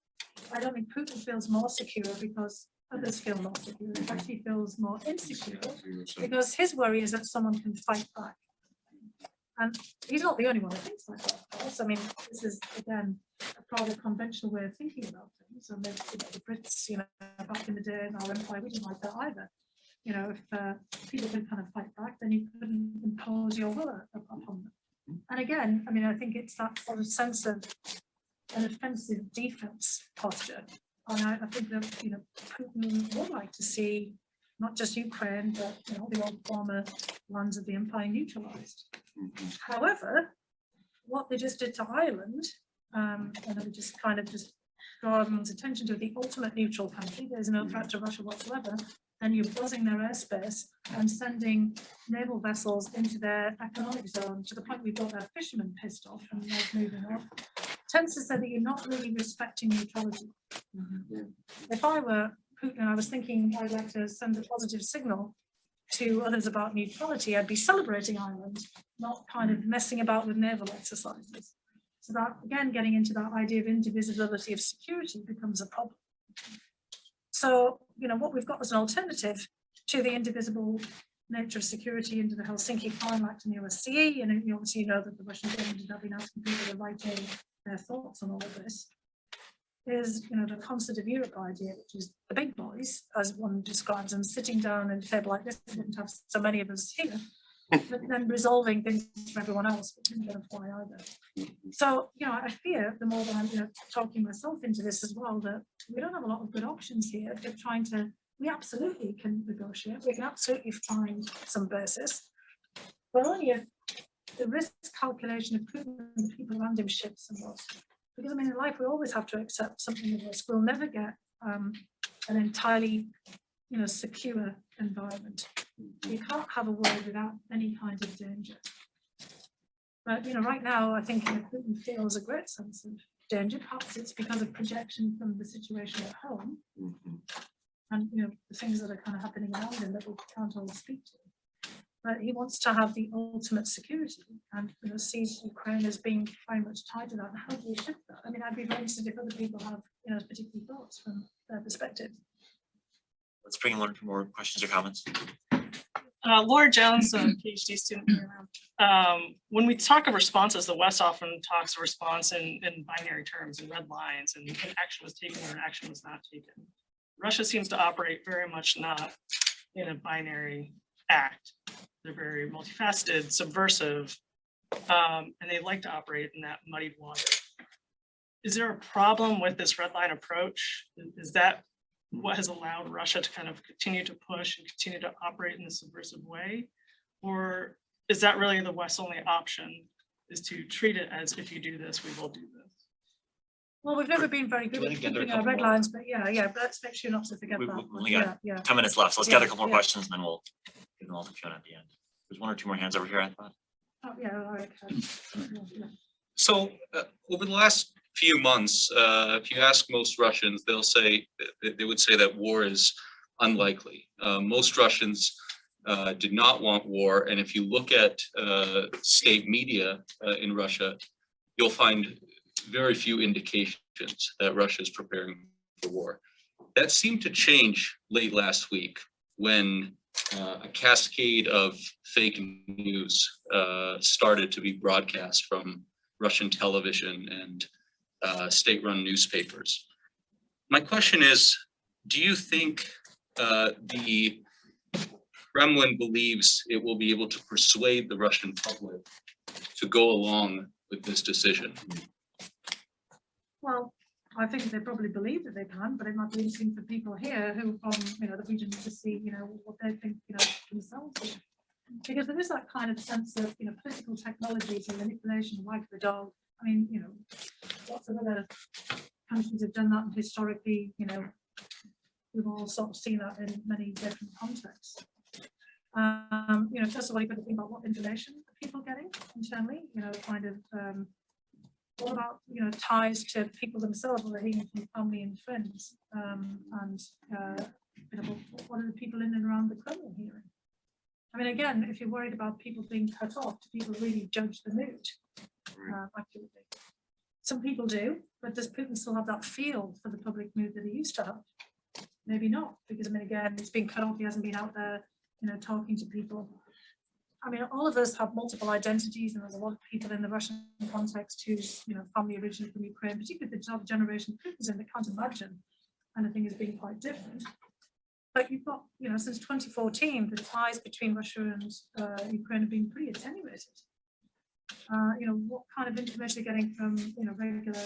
I don't think Putin feels more secure because others feel more secure. In fact, he feels more insecure because his worry is that someone can fight back. And he's not the only one who thinks like that, of course. I mean, this is, again, a rather conventional way of thinking about things. And the Brits, back in the day in our empire, we didn't like that either. If people could kind of fight back, then you couldn't impose your will upon them. And again, I mean, I think it's that sort of sense of an offensive defense posture. And I think that, Putin would like to see not just Ukraine, but the old former lands of the empire neutralized. However, what they just did to Ireland, and they just kind of draw everyone's attention to the ultimate neutral country, there's no threat to Russia whatsoever, then you're buzzing their airspace and sending naval vessels into their economic zone to the point we've got their fishermen pissed off and they're moving off. Tends to say that you're not really respecting neutrality. If I were Putin, I was thinking I'd like to send a positive signal to others about neutrality, I'd be celebrating Ireland, not kind of messing about with naval exercises. So that, again, getting into that idea of indivisibility of security becomes a problem. So, what we've got as an alternative to the indivisible nature of security into the Helsinki Final Act and the OSCE, and you obviously know that the Russian government have been asking people to write in their thoughts on all of this, is the Concert of Europe idea, which is the big boys, as one describes them, sitting down at a table like this. We wouldn't have so many of us here, but then resolving things for everyone else, but didn't fly either. So, I fear the more that I'm talking myself into this as well, that we don't have a lot of good options here. If trying to, we absolutely can negotiate, we can absolutely find some basis, but only if the risk calculation of Putin and the people around him shifts somewhat. Because I mean, in life, we always have to accept something of risk. We'll never get an entirely, secure environment. You can't have a world without any kind of danger. But right now, I think Putin feels a great sense of danger. Perhaps it's because of projection from the situation at home, and the things that are kind of happening around him that we can't all speak to. But he wants to have the ultimate security, and sees Ukraine as being very much tied to that. And how do we shift that? I mean, I'd be very interested if other people have particular thoughts from their perspective. Let's bring in one for more questions or comments. Laura Jones, a PhD student here. When we talk of responses, the West often talks of response in binary terms and red lines, and action was taken or action was not taken. Russia seems to operate very much not in a binary act. They're very multifaceted, subversive, and they like to operate in that muddied water. Is there a problem with this red line approach? Is that what has allowed Russia to kind of continue to push and continue to operate in a subversive way? Or is that really the West's only option, is to treat it as, if you do this, we will do this? Well, we've never been very good at keeping our red lines, but but let's make sure not to forget We that. only got Yeah. 10 minutes left, so let's gather a couple more questions and then we'll give them all to Fiona at the end. There's one or two more hands over here, I thought. Oh, yeah, all right. So over the last few months, if you ask most Russians, they would say that war is unlikely. Most Russians did not want war, and if you look at state media in Russia, you'll find very few indications that Russia is preparing for war. That seemed to change late last week when a cascade of fake news started to be broadcast from Russian television and state-run newspapers. My question is, do you think the Kremlin believes it will be able to persuade the Russian public to go along with this decision? Well, I think they probably believe that they can, but it might be interesting for people here who from the region to see what they think themselves. Because there is that kind of sense of political technologies and manipulation, like the dog. I mean, lots of other countries have done that, and historically, we've all sort of seen that in many different contexts. First of all, you've got to think about what information are people getting internally. Kind of what about ties to people themselves, or hearing from family and friends, and what are the people in and around the Kremlin hearing? I mean, again, if you're worried about people being cut off, do people really judge the mood accurately? Some people do, but does Putin still have that feel for the public mood that he used to have? Maybe not, because I mean, again, it's been cut off. He hasn't been out there, talking to people. I mean, all of us have multiple identities, and there's a lot of people in the Russian context whose, you know, family origin from Ukraine, particularly the generation Putin's in, they can't imagine anything as being quite different. But you've got, you know, since 2014, the ties between Russia and Ukraine have been pretty attenuated. You know, what kind of information are they getting from, you know, regular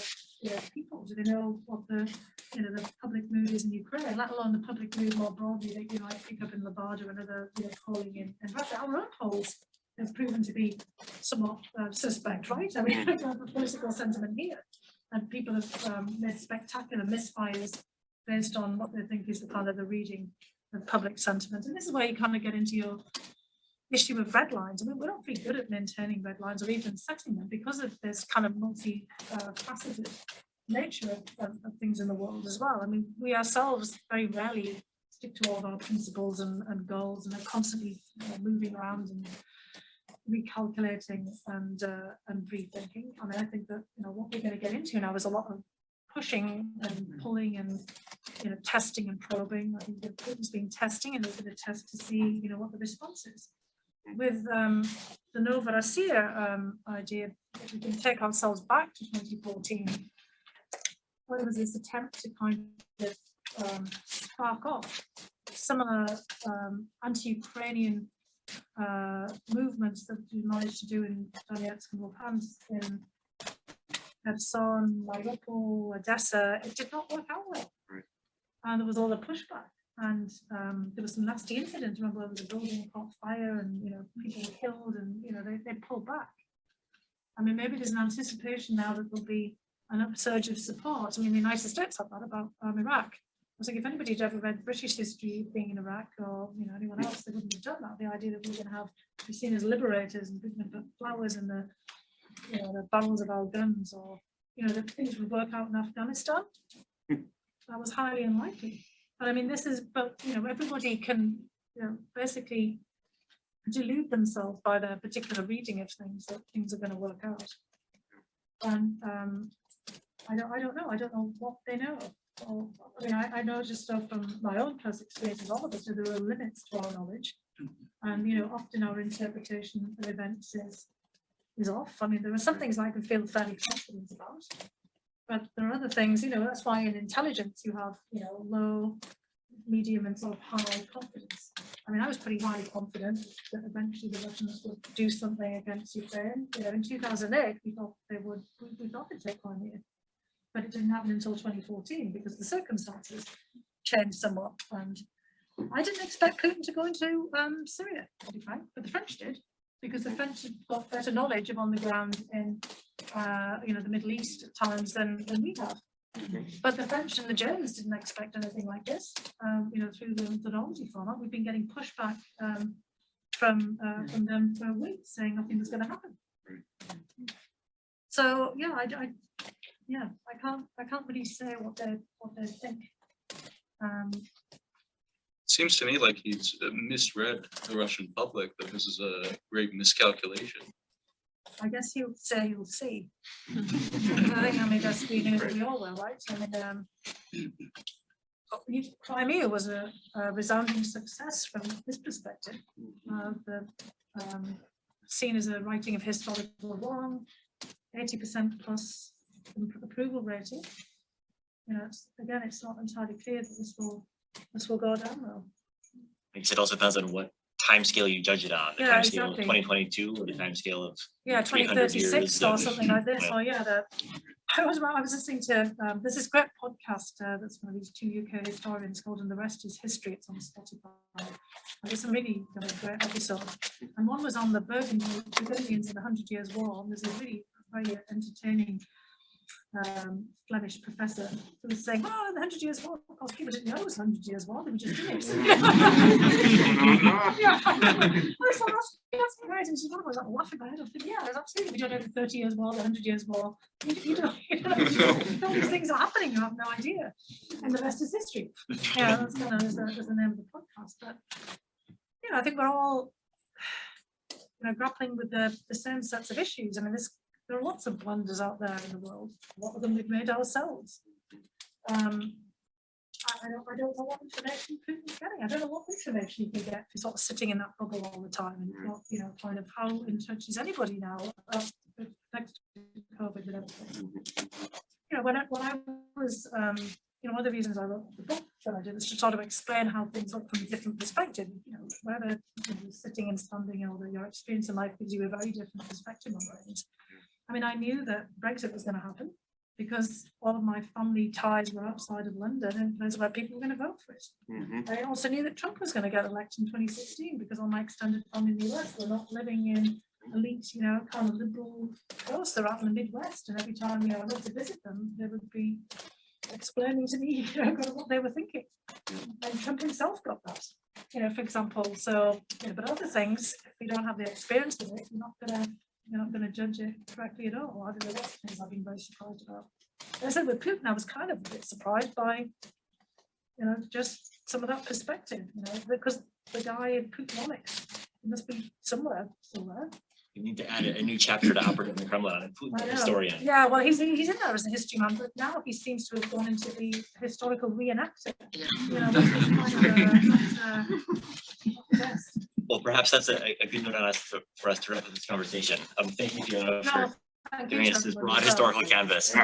people? Do they know what the, you know, the public mood is in Ukraine, let alone the public mood more broadly that you might pick up in Levada and other, you know, polling in Russia? Our own polls have proven to be somewhat suspect, right? I mean, we have a political sentiment here, and people have made spectacular misfires based on what they think is the kind of the reading of public sentiment. And this is where you kind of get into your issue of red lines. I mean, we're not very good at maintaining red lines or even setting them because of this kind of multi-faceted nature of things in the world as well. I mean, we ourselves very rarely stick to all of our principles and goals, and are constantly moving around and recalculating and rethinking. I mean, I think that, you know, what we're going to get into now is a lot of pushing and pulling and, you know, testing and probing. I think that Putin's been testing, and there's been a test to see, you know, what the response is. With the Nova Russia idea, if we can take ourselves back to 2014, where there was this attempt to kind of spark off similar anti-Ukrainian movements that we managed to do in Donetsk and Luhansk, in Kherson, Mariupol, Odessa. It did not work out well. Right. And there was all the pushback. And there was some nasty incidents. Remember, there was a building caught fire, and, you know, people were killed, and, you know, they pulled back. I mean, maybe there's an anticipation now that there'll be an upsurge of support. I mean, the United States had that about Iraq. I was like, if anybody had ever read British history being in Iraq, or, you know, anyone else, they wouldn't have done that. The idea that we were going to be seen as liberators and putting up flowers in the, you know, the barrels of our guns, or, you know, that things would work out in Afghanistan. That was highly unlikely. But I mean, this is, but, you know, everybody can, you know, basically delude themselves by their particular reading of things, that things are going to work out. And I don't know what they know. Or, I mean, I know just stuff from my own personal experiences, all of us, so there are limits to our knowledge. And, you know, often our interpretation of events is off. I mean, there are some things I can feel fairly confident about. But there are other things, you know, that's why in intelligence you have, you know, low, medium, and sort of high confidence. I mean, I was pretty highly confident that eventually the Russians would do something against Ukraine. You know, in 2008, we thought they would, we thought they'd take Crimea, but it didn't happen until 2014 because the circumstances changed somewhat. And I didn't expect Putin to go into Syria, to be frank, but the French did, because the French had got better knowledge of on the ground in you know, the Middle East at times than we have. But the French and the Germans didn't expect anything like this, you know, through the Normandy format. We've been getting pushback from them for weeks, saying nothing was going to happen. So yeah, I can't really say what they think. Seems to me like he's misread the Russian public, that this is a great miscalculation. I guess he'll say he'll see. I mean, that's, we know that we all will, right? I mean, Crimea was a resounding success from his perspective. Seen as a writing of historical wrong, 80% plus approval rating. You know, again, it's not entirely clear that this will go down well. I guess it also depends on what timescale you judge it on. The Yeah, timescale exactly. of 2022 or the timescale of 2036 or of- something like this. yeah. Or yeah, I was listening to there's this great podcast that's one of these two UK historians called "And the Rest Is History." It's on Spotify. And there's some really great episodes. And one was on the Burgundians in the 100 Years' War. And there's a really very entertaining Flemish professor who was saying, "Oh, the 100 Years' War, of course, people didn't know it was 100 Years' War, they were just doing it." Yeah, I thought that's right. And she's like, laughing my head off. Yeah, there's absolutely, we don't know the 30 Years' War, the 100 Years' war. You know, all these things are happening, you have no idea. And the rest is history. Yeah, that's kind of is the name of the podcast. But you know, I think we're all, you know, grappling with the same sets of issues. I mean, there are lots of blunders out there in the world. A lot of them we've made ourselves. I don't know what information Putin's getting. I don't know what information you can get if you're sort of sitting in that bubble all the time and not, you know, kind of how in touch is anybody now about COVID and everything. You know, when I was, you know, one of the reasons I wrote the book that I did was to sort of explain how things look from a different perspective. You know, whether you're sitting and standing, or your experience in life gives you a very different perspective on things. I mean, I knew that Brexit was going to happen, because all of my family ties were outside of London and those where people were going to vote for it. I also knew that Trump was going to get elected in 2016 because all my extended family in the US were not living in elite, you know, kind of liberal coast. They're out in the Midwest, and every time, you know, I went to visit them, they would be explaining to me, you know, kind of what they were thinking. And Trump himself got that, you know, for example. So, you know, but other things, if you don't have the experience of it, you're not going to judge it correctly at all. I think there are lots of things I've been very surprised about. As I said with Putin, I was kind of a bit surprised by, you know, just some of that perspective, you know, because the guy in Putinomics, he must be somewhere still there. You need to add a new chapter to Operative in the Kremlin and Putin, the historian. Yeah, well, he's in there as a history man, but now he seems to have gone into the historical reenactor. You know, which is kind of best. Well, perhaps that's a good note on us for us to wrap up this conversation. Thank you, Fiona, for Thank you giving to us this everybody broad as well. historical canvas.